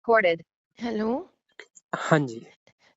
recorded। Hello. हाँ जी।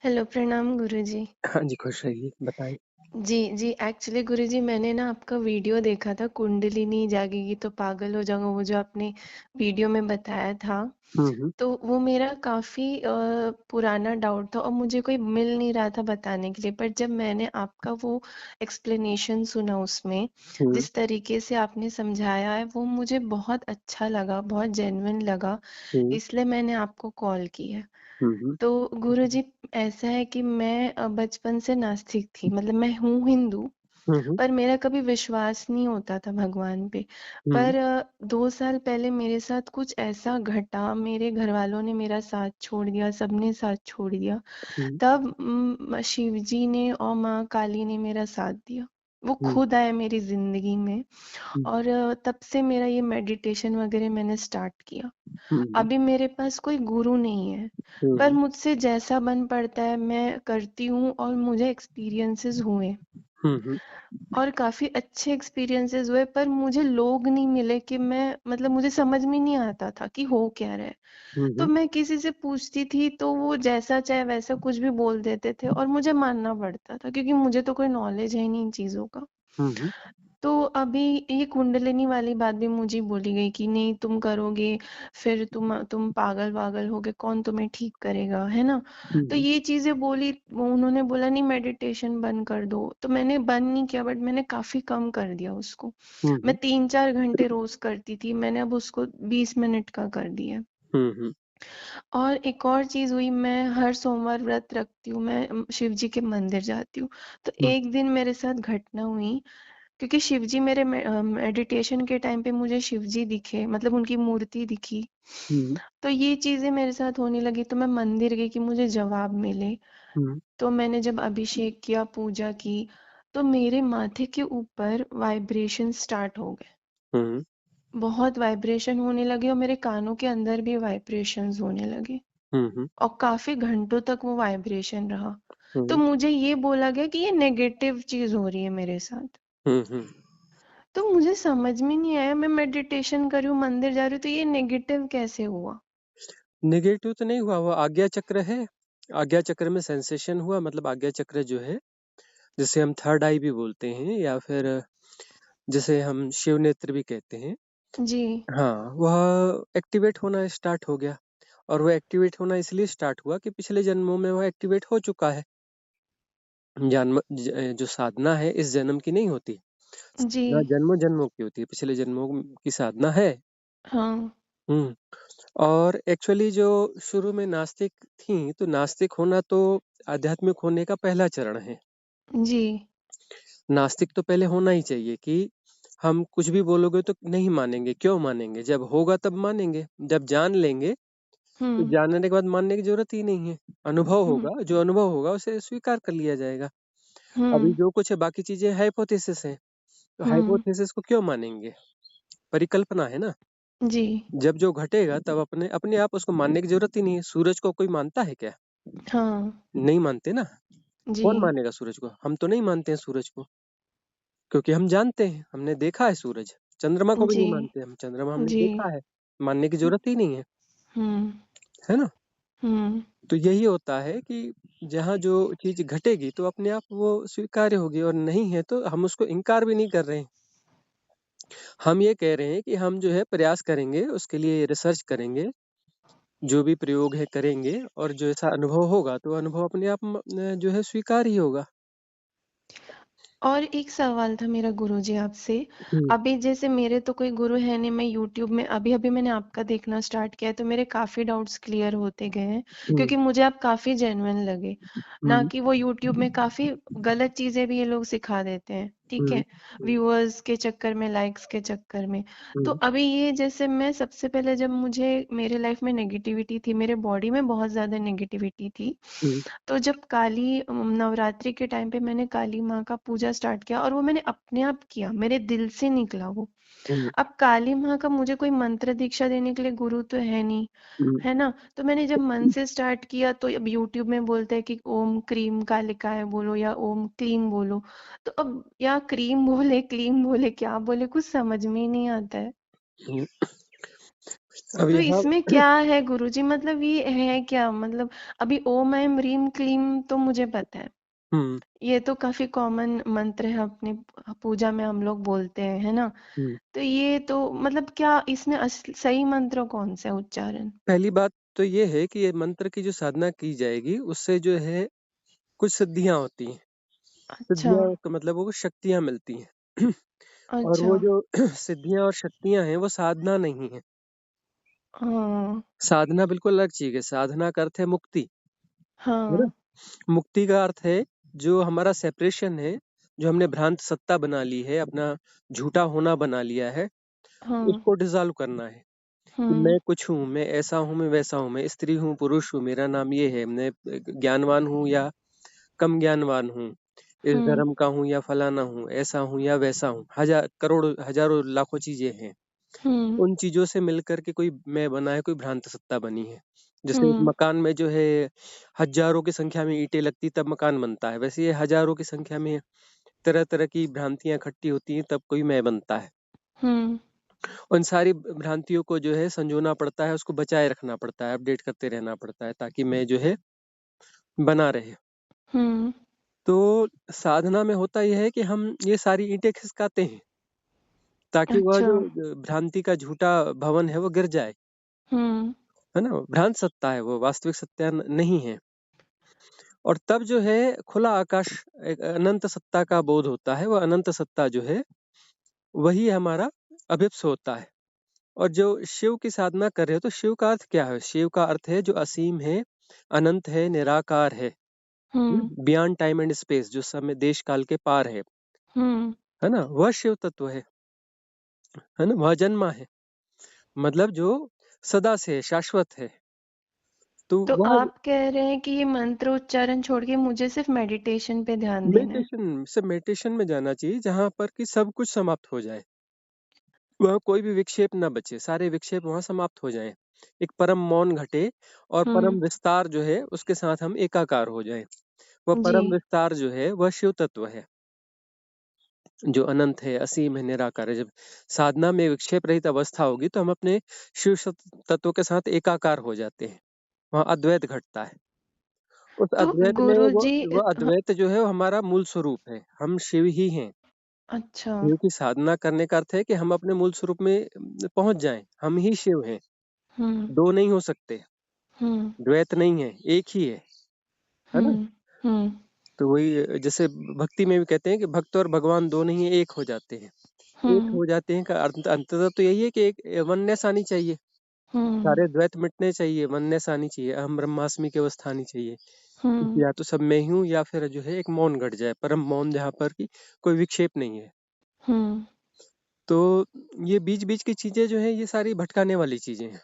Hello, प्रणाम गुरुजी। हाँ जी, खुश रहिए, बताएँ। जी जी, एक्चुअली गुरुजी मैंने ना आपका वीडियो देखा था, कुंडलिनी जागेगी तो पागल हो जाऊंगा, वो जो आपने वीडियो में बताया था। हुँ, हुँ, तो वो मेरा काफ़ी पुराना डाउट था और मुझे कोई मिल नहीं रहा था बताने के लिए, पर जब मैंने आपका वो एक्सप्लेनेशन सुना उसमें, हुँ, जिस तरीके से आपने समझाया है वो मुझे बहुत अच्छा लगा, बहुत जेन्युइन लगा, हुँ, इसलिए मैंने आपको कॉल किया। हुँ, हुँ, तो गुरुजी, ऐसा है कि मैं बचपन से नास्तिक थी, मतलब मैं हूँ हिंदू, हुँ, हुँ, पर मेरा कभी विश्वास नहीं होता था भगवान पे। हुँ, पर 2 साल पहले मेरे साथ कुछ ऐसा घटा, मेरे घर वालों ने मेरा साथ छोड़ दिया, सबने साथ छोड़ दिया। हुँ, तब शिव जी ने और माँ काली ने मेरा साथ दिया, वो हुँ, खुद आए मेरी जिंदगी में। हुँ, और तब से मेरा ये मेडिटेशन वगैरह मैंने स्टार्ट किया। हुँ, अभी मेरे पास कोई गुरु नहीं है, हुँ, पर हुँ, मुझसे जैसा बन पड़ता है मैं करती हूँ और मुझे एक्सपीरियंसेस हुए हुँ, हुँ, और काफी अच्छे एक्सपीरियंसेस हुए, पर मुझे लोग नहीं मिले कि मैं, मतलब मुझे समझ में नहीं आता था कि हो क्या रहा है। हुँ, तो हुँ, मैं किसी से पूछती थी तो वो जैसा चाहे वैसा कुछ भी बोल देते थे और मुझे मानना पड़ता था, क्योंकि मुझे तो कोई नॉलेज है ही नहीं इन चीजों का। हुँ, हुँ, तो अभी ये कुंडलिनी वाली बात भी मुझे बोली गई कि नहीं तुम करोगे, फिर तुम पागल वागल होगे, कौन तुम्हें ठीक करेगा, है ना। तो हुँ, ये चीजें बोली, उन्होंने बोला नहीं मेडिटेशन बंद कर दो, तो मैंने बंद नहीं किया, बट मैंने काफी कम कर दिया उसको। हुँ, मैं हुँ, 3-4 घंटे रोज करती थी, मैंने अब उसको 20 मिनट का कर दिया। हुँ, हुँ, और एक और चीज हुई, मैं हर सोमवार व्रत रखती हूँ, मैं शिव जी के मंदिर जाती हूँ। तो हुँ, एक दिन मेरे साथ घटना हुई, क्योंकि शिवजी मेरे मेडिटेशन के टाइम पे मुझे शिवजी दिखे, मतलब उनकी मूर्ति दिखी। हुँ, तो ये चीजें मेरे साथ होने लगी, तो मैं मंदिर गई कि मुझे जवाब मिले। हुँ, तो मैंने जब अभिषेक किया, पूजा की, तो मेरे माथे के ऊपर वाइब्रेशन स्टार्ट हो गए। हुँ, बहुत वाइब्रेशन होने लगे और मेरे कानों के अंदर भी वाइब्रेशंस होने लगे हुँ, हुँ, और काफी घंटों तक वो वाइब्रेशन रहा। तो हुँ, मुझे ये बोला गया कि ये नेगेटिव चीज हो रही है मेरे साथ। हुँ, हुँ। तो मुझे समझ में नहीं आया, मैं मेडिटेशन कर रही हूँ, मंदिर जा रही हूँ, तो ये नेगेटिव कैसे हुआ। नेगेटिव तो नहीं हुआ, वो आज्ञा चक्र है। आज्ञा चक्र में सेंसेशन हुआ, मतलब आज्ञा चक्र जो है, जिसे हम थर्ड आई भी बोलते हैं या फिर जिसे हम शिव नेत्र भी कहते हैं। जी। हाँ, वह एक्टिवेट होना स्टार्ट हो गया। और वो एक्टिवेट होना इसलिए स्टार्ट हुआ कि पिछले जन्मों में वह एक्टिवेट हो चुका है। जो साधना है इस जन्म की नहीं होती। जी। साधना जन्मों जन्मों की होती है, पिछले जन्मों की साधना है। हाँ। हम्म। और एक्चुअली जो शुरू में नास्तिक थी, तो नास्तिक होना तो आध्यात्मिक होने का पहला चरण है। जी। नास्तिक तो पहले होना ही चाहिए कि हम कुछ भी बोलोगे तो नहीं मानेंगे। क्यों मानेंगे? जब होगा तब मानेंगे। जब जान लेंगे तो हम्म। जानने के बाद मानने की जरूरत ही नहीं है। अनुभव हम्म। होगा, जो अनुभव होगा उसे स्वीकार कर लिया जाएगा। अभी हम्म। जो कुछ है बाकी चीजें हाइपोथेसिस है। तो हम्म। हाइपोथेसिस को क्यों मानेंगे? परिकल्पना है ना। जी। जब जो घटेगा तब अपने अपने आप उसको मानने की जरूरत ही नहीं है। सूरज को कोई मानता है क्या? हाँ। नहीं मानते ना। जी। कौन मानेगा सूरज को? हम तो नहीं मानते हैं सूरज को, क्योंकि हम जानते हैं, हमने देखा है सूरज। चंद्रमा को भी जी। नहीं मानते हम, चंद्रमा हमने जी। देखा है। मानने की जरूरत ही नहीं है, हम्म। है ना। हम्म। तो यही होता है कि जहाँ जो चीज घटेगी तो अपने आप वो स्वीकार्य होगी, और नहीं है तो हम उसको इनकार भी नहीं कर रहे हैं। हम ये कह रहे हैं कि हम जो है प्रयास करेंगे, उसके लिए रिसर्च करेंगे, जो भी प्रयोग है करेंगे, और जो ऐसा अनुभव होगा तो अनुभव अपने आप जो है स्वीकार ही होगा। और एक सवाल था मेरा गुरुजी आपसे। हम्म, अभी जैसे मेरे तो कोई गुरु है नहीं, मैं यूट्यूब में अभी अभी मैंने आपका देखना स्टार्ट किया है, तो मेरे काफी डाउट्स क्लियर होते गए हैं, हम्म, क्योंकि मुझे आप काफी जेन्युइन लगे। ना हम्म, कि वो यूट्यूब में काफी गलत चीजें भी ये लोग सिखा देते हैं, ठीक हम्म, है, व्यूअर्स के चक्कर में, लाइक्स के चक्कर में। तो हम्म, अभी ये जैसे मैं सबसे पहले, जब मुझे मेरे लाइफ में नेगेटिविटी थी, मेरे बॉडी में बहुत ज्यादा नेगेटिविटी थी, हम्म, तो जब काली नवरात्रि के टाइम पे मैंने काली माँ का पूजा स्टार्ट किया, और वो मैंने अपने आप किया, मेरे दिल से निकला वो। हम्म, अब काली माँ का मुझे कोई मंत्र दीक्षा देने के लिए गुरु तो है नहीं, हम्म, है ना। तो मैंने जब मन से स्टार्ट किया, तो अब यूट्यूब में बोलते हैं कि ओम क्रीम कालिकाय बोलो या ओम क्लीम बोलो। तो अब या क्रीम बोले, क्लीम बोले, क्या बोले, कुछ समझ में ही नहीं आता है। हम्म। अब तो यहाँ इसमें क्या है गुरुजी, मतलब ये है क्या, मतलब अभी ओम ऐम ह्रीम क्लीम तो मुझे पता है, हम्म ये तो काफी कॉमन मंत्र है, अपनी पूजा में हम लोग बोलते हैं, है ना। हम्म तो ये तो मतलब क्या इसमें सही मंत्र कौन सा है, उच्चारण? पहली बात तो ये है कि ये मंत्र की जो साधना की जाएगी उससे जो है कुछ सिद्धियां होती हैं। अच्छा। सिद्धियां का मतलब वो शक्तियां मिलती हैं। और अच्छा। वो जो सिद्धियां और शक्तियां हैं वो साधना नहीं है। हाँ। साधना बिल्कुल अलग चीज है। साधना का अर्थ है मुक्ति, है ना। हाँ। मुक्ति का अर्थ है जो हमारा सेपरेशन है, जो हमने भ्रांत सत्ता बना ली है, अपना झूठा होना बना लिया है, हाँ। उसको डिसॉल्व करना है। कि हम्म। मैं कुछ हूँ, मैं ऐसा हूँ, मैं वैसा हूँ, मैं स्त्री हूँ, पुरुष हूँ, मेरा नाम ये है, मैं ज्ञानवान हूँ या कम ज्ञानवान हूँ, इस हम्म। धर्म का हूँ या फलाना हूँ, ऐसा हूँ या वैसा हूँ, हजार करोड़ हजारों लाखों चीजें हैं। हम्म। उन चीजों से मिलकर के कोई मैं बना है, कोई भ्रांत सत्ता बनी है। जैसे एक हम्म। मकान में जो है हजारों की संख्या में ईंटें लगती तब मकान बनता है, वैसे ये हजारों की संख्या में तरह तरह की भ्रांतियां इकट्ठी होती हैं तब कोई मैं बनता है। हम्म। उन सारी भ्रांतियों को जो है संजोना पड़ता है, उसको बचाए रखना पड़ता है, अपडेट करते रहना पड़ता है ताकि मैं जो है बना रहे। हम्म। तो साधना में होता यह है कि हम ये सारी ईंटें खिसकाते हैं ताकि वह अच्छा। जो भ्रांति का झूठा भवन है वो गिर जाए, हम्म। है ना। भ्रांत सत्ता है वो, वास्तविक सत्ता नहीं है। और तब जो है खुला आकाश, एक अनंत सत्ता का बोध होता है। वो अनंत सत्ता जो है वही हमारा अभिप्स होता है। और जो शिव की साधना कर रहे हो तो शिव का अर्थ क्या है? शिव का अर्थ है जो असीम है, अनंत है, निराकार है, हम्म। बियॉन्ड टाइम एंड स्पेस, जो समय देश काल के पार हम्म। है ना। वह शिव तत्व है ना। वह जन्मा है, मतलब जो सदा से है, शाश्वत है। तो तो वह आप कह रहे हैं कि ये मंत्र उच्चारण छोड़ के मुझे सिर्फ मेडिटेशन पे ध्यान देना है? मेडिटेशन में जाना चाहिए जहां पर कि सब कुछ समाप्त हो जाए, वह कोई भी विक्षेप ना बचे, सारे विक्षेप वहां समाप्त हो जाएं, एक परम मौन घटे और हम्म। परम विस्तार जो है उसके साथ हम एकाकार हो जाएं। वह जी। परम विस्तार जो है वह शिव तत्व है, जो अनंत है, असीम है, निराकार है। जब साधना में विक्षेप रहित अवस्था होगी तो हम अपने शिव तत्व के साथ एकाकार हो जाते हैं, वहाँ अद्वैत घटता है। उस तो अद्वैत में वो गुरुजी, वो अद्वैत जो है वो हमारा मूल स्वरूप है, हम शिव ही हैं। अच्छा। शिव की साधना करने का अर्थ है कि हम अपने मूल स्वरूप में पहुंच जाएं, हम ही शिव हैं। हम्म। दो नहीं हो सकते, हम्म। द्वैत नहीं है, एक ही है ना। हम्म। हम्म। तो वही जैसे भक्ति में भी कहते हैं कि भक्त और भगवान दो नहीं है, एक हो जाते हैं। एक हम्म। हो जाते हैं का अंततः तो यही है कि एक वननेस आनी चाहिए, हम्म। सारे द्वैत मिटने चाहिए, वननेस आनी चाहिए, अहम ब्रह्मास्मि की अवस्था आनी चाहिए। हम्म। या तो सब मैं ही हूँ या फिर जो है एक मौन घट जाए, परम मौन, जहाँ पर कि कोई विक्षेप नहीं है। हम्म। तो ये बीच बीच की चीजें जो है ये सारी भटकाने वाली चीजें हैं।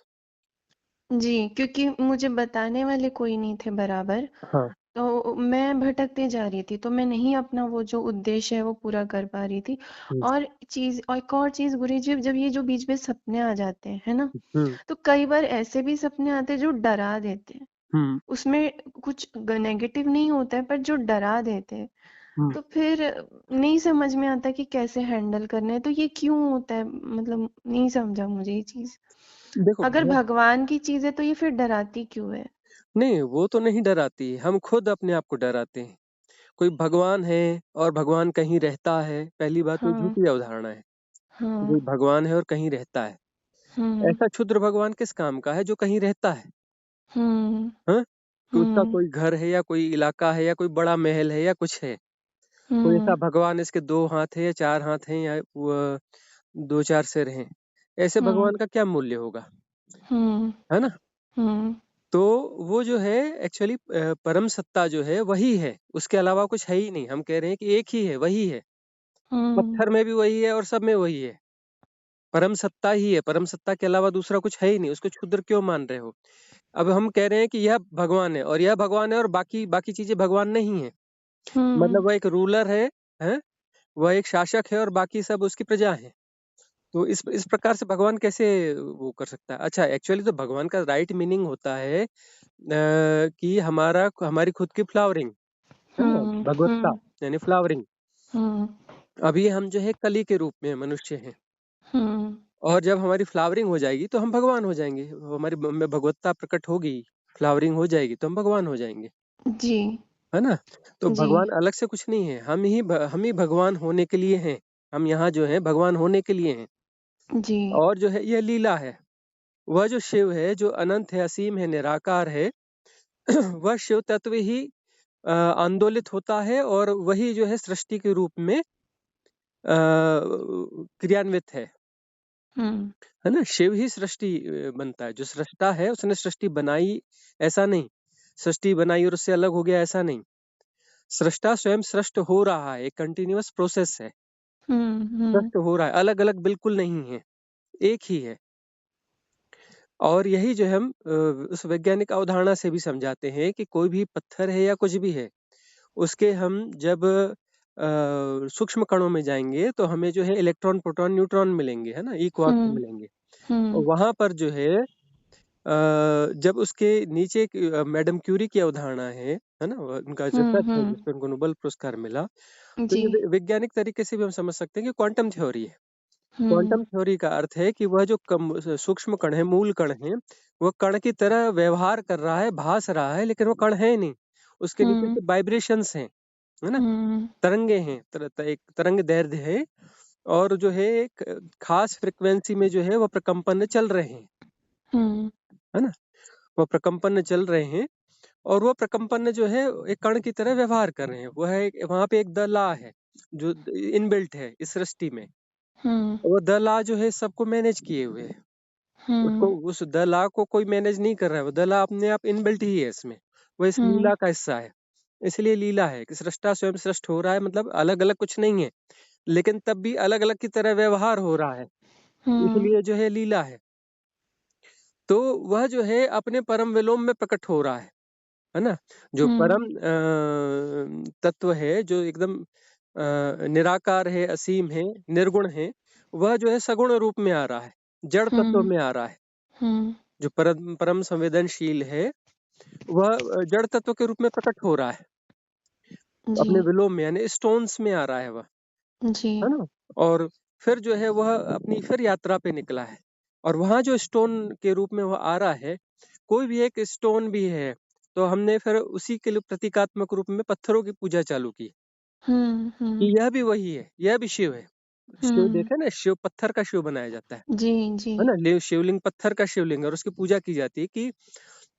जी, क्योंकि मुझे बताने वाले कोई नहीं थे बराबर, हाँ। तो मैं भटकते जा रही थी, तो मैं नहीं अपना वो जो उद्देश्य है वो पूरा कर पा रही थी। हम्म और चीज, और एक और चीज गुरु जी, जब ये जो बीच में सपने आ जाते हैं, है ना, हम्म तो कई बार ऐसे भी सपने आते हैं जो डरा देते हैं। हम्म उसमें कुछ नेगेटिव नहीं होता है, पर जो डरा देते हैं, हम्म तो फिर नहीं समझ में आता कि कैसे हैंडल करना है। तो ये क्यों होता है, मतलब नहीं समझा मुझे ये चीज। देखो अगर भगवान की चीज है तो ये फिर डराती क्यों है? नहीं, वो तो नहीं डराती, हम खुद अपने आप को डराते हैं। कोई भगवान है और भगवान कहीं रहता है, पहली बात तो हाँ। झूठी अवधारणा है। हाँ। कोई भगवान है और कहीं रहता है, हम्म। ऐसा क्षुद्र भगवान किस काम का है जो कहीं रहता है? हम्म। हाँ, कि उसका हम्म। कोई घर है या कोई इलाका है या कोई बड़ा महल है या कुछ है। कोई ऐसा हम्म। भगवान इसके दो हाथ है या चार हाथ हैं या वो दो चार सिर हैं, ऐसे हम्म। भगवान का क्या मूल्य होगा, हम्म। है ना। हम्म। तो वो जो है एक्चुअली परम सत्ता जो है वही है, उसके अलावा कुछ है ही नहीं। हम कह रहे हैं कि एक ही है, वही है। हम्म। पत्थर में भी वही है और सब में वही है, परम सत्ता ही है। परम सत्ता के अलावा दूसरा कुछ है ही नहीं, उसको क्षुद्र क्यों मान रहे हो? अब हम कह रहे हैं कि यह भगवान है और यह भगवान है और बाकी बाकी चीजें भगवान नहीं है, हम्म। मतलब वह एक रूलर है, वह एक शासक है और बाकी सब उसकी प्रजा है। तो इस प्रकार से भगवान कैसे वो कर सकता है? अच्छा, एक्चुअली तो भगवान का राइट मीनिंग होता है कि हमारा हमारी खुद की फ्लावरिंग, है ना, हम्म। भगवत्ता, हम्म। यानी फ्लावरिंग। हम्म। अभी हम जो है कली के रूप में मनुष्य हैं, हम्म। और जब हमारी फ्लावरिंग हो जाएगी तो हम भगवान हो जाएंगे, हमारी में भगवत्ता प्रकट होगी, फ्लावरिंग हो जाएगी तो हम भगवान हो जाएंगे, जी। है ना। तो जी। भगवान अलग से कुछ नहीं है, हम ही भगवान होने के लिए हैं। हम यहाँ जो है भगवान होने के लिए हैं। जी। और जो है यह लीला है। वह जो शिव है, जो अनंत है, असीम है, निराकार है, वह शिव तत्व ही आंदोलित होता है, और वही जो है सृष्टि के रूप में क्रियान्वित हम्म। है ना। शिव ही सृष्टि बनता है। जो सृष्टा है उसने सृष्टि बनाई, ऐसा नहीं। सृष्टि बनाई और उससे अलग हो गया, ऐसा नहीं। सृष्टा स्वयं सृष्ट हो रहा है, एक कंटिन्यूअस प्रोसेस है। हम्म। सृष्ट हो रहा है, अलग अलग बिल्कुल नहीं है, एक ही है। और यही जो हम उस वैज्ञानिक अवधारणा से भी समझाते हैं कि कोई भी पत्थर है या कुछ भी है, उसके हम जब सूक्ष्म कणों में जाएंगे तो हमें जो है इलेक्ट्रॉन, प्रोटॉन, न्यूट्रॉन मिलेंगे, है ना, इक्वार्क्स हम्म। मिलेंगे। और हम्म। वहां पर जो है जब उसके नीचे मैडम क्यूरी की अवधारणा है ना, उनका जो हम्म। रिसर्च है जिसपे उनको नोबेल पुरस्कार मिला, तो जी। ये वैज्ञानिक तरीके से भी हम समझ सकते हैं कि क्वांटम थ्योरी है। हम्म। क्वांटम थ्योरी का अर्थ है कि वह जो सूक्ष्म कण है, मूल कण है, वह कण की तरह व्यवहार कर रहा है, भास रहा है, लेकिन वो कण है नहीं। उसके नीचे हम्म। से वाइब्रेशंस हैं, है ना, हम्म। तरंगे हैं, एक तरंग दैर्ध्य है। और जो है एक खास फ्रिक्वेंसी में जो है वह प्रकंपन चल रहे हैं, हम्म। है ना। वह प्रकंपन चल रहे हैं, और वो प्रकंपन जो है एक कण की तरह व्यवहार कर रहे हैं। वह एक वहां पे एक द लॉ है जो इनबिल्ट है इस सृष्टि में। हम्म। वो द लॉ जो है सबको मैनेज किए हुए है। उसको, हम्म। उस द लॉ को कोई मैनेज नहीं कर रहा है, वो द लॉ अपने आप इनबिल्ट ही है इसमें। वो इस हम्म। लीला का हिस्सा है। इसलिए लीला है कि सृष्टा स्वयं सृष्ट हो रहा है, मतलब अलग अलग कुछ नहीं है, लेकिन तब भी अलग अलग की तरह व्यवहार हो रहा है, हम्म। इसलिए जो है लीला है। तो वह जो है अपने परम विलोम में प्रकट हो रहा है ना। जो हम्म। परम तत्व है, जो एकदम निराकार है, असीम है, निर्गुण है, वह जो है सगुण रूप में आ रहा है, जड़ तत्व हम्म। में आ रहा है। हम्म। जो परम परम संवेदनशील है, वह जड़ तत्व के रूप में प्रकट हो रहा है जी। अपने विलोम में, यानी स्टोन्स में आ रहा है वह, जी। है ना। और फिर जो है वह अपनी फिर यात्रा पे निकला है, और वहां जो स्टोन के रूप में वह आ रहा है, कोई भी एक स्टोन भी है, तो हमने फिर उसी के लिए प्रतीकात्मक रूप में पत्थरों की पूजा चालू की हम्म। कि हम्म। यह भी वही है, यह भी शिव है। शिव हम्म। देखे ना, शिव पत्थर का शिव बनाया जाता जी। जी। है ना। शिवलिंग पत्थर का शिवलिंग है, और उसकी पूजा की जाती है कि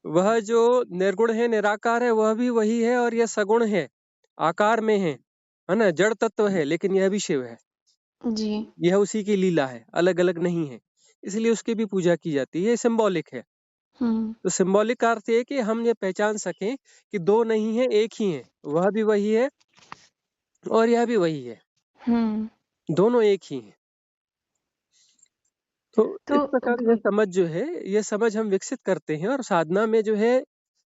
वह जो निर्गुण है, निराकार है, वह भी वही है, और यह सगुण है, आकार में है ना, जड़ तत्व है, लेकिन यह भी शिव है। जी। यह उसी की लीला है, अलग अलग नहीं है, इसलिए उसकी भी पूजा की जाती है। ये सिंबॉलिक है। हम्म। तो सिंबॉलिक का अर्थ है कि हम ये पहचान सकें कि दो नहीं है, एक ही है। वह भी वही है और यह भी वही है, हम्म। दोनों एक ही हैं। तो तो इस प्रकार यह समझ जो है, यह समझ हम विकसित करते हैं, और साधना में जो है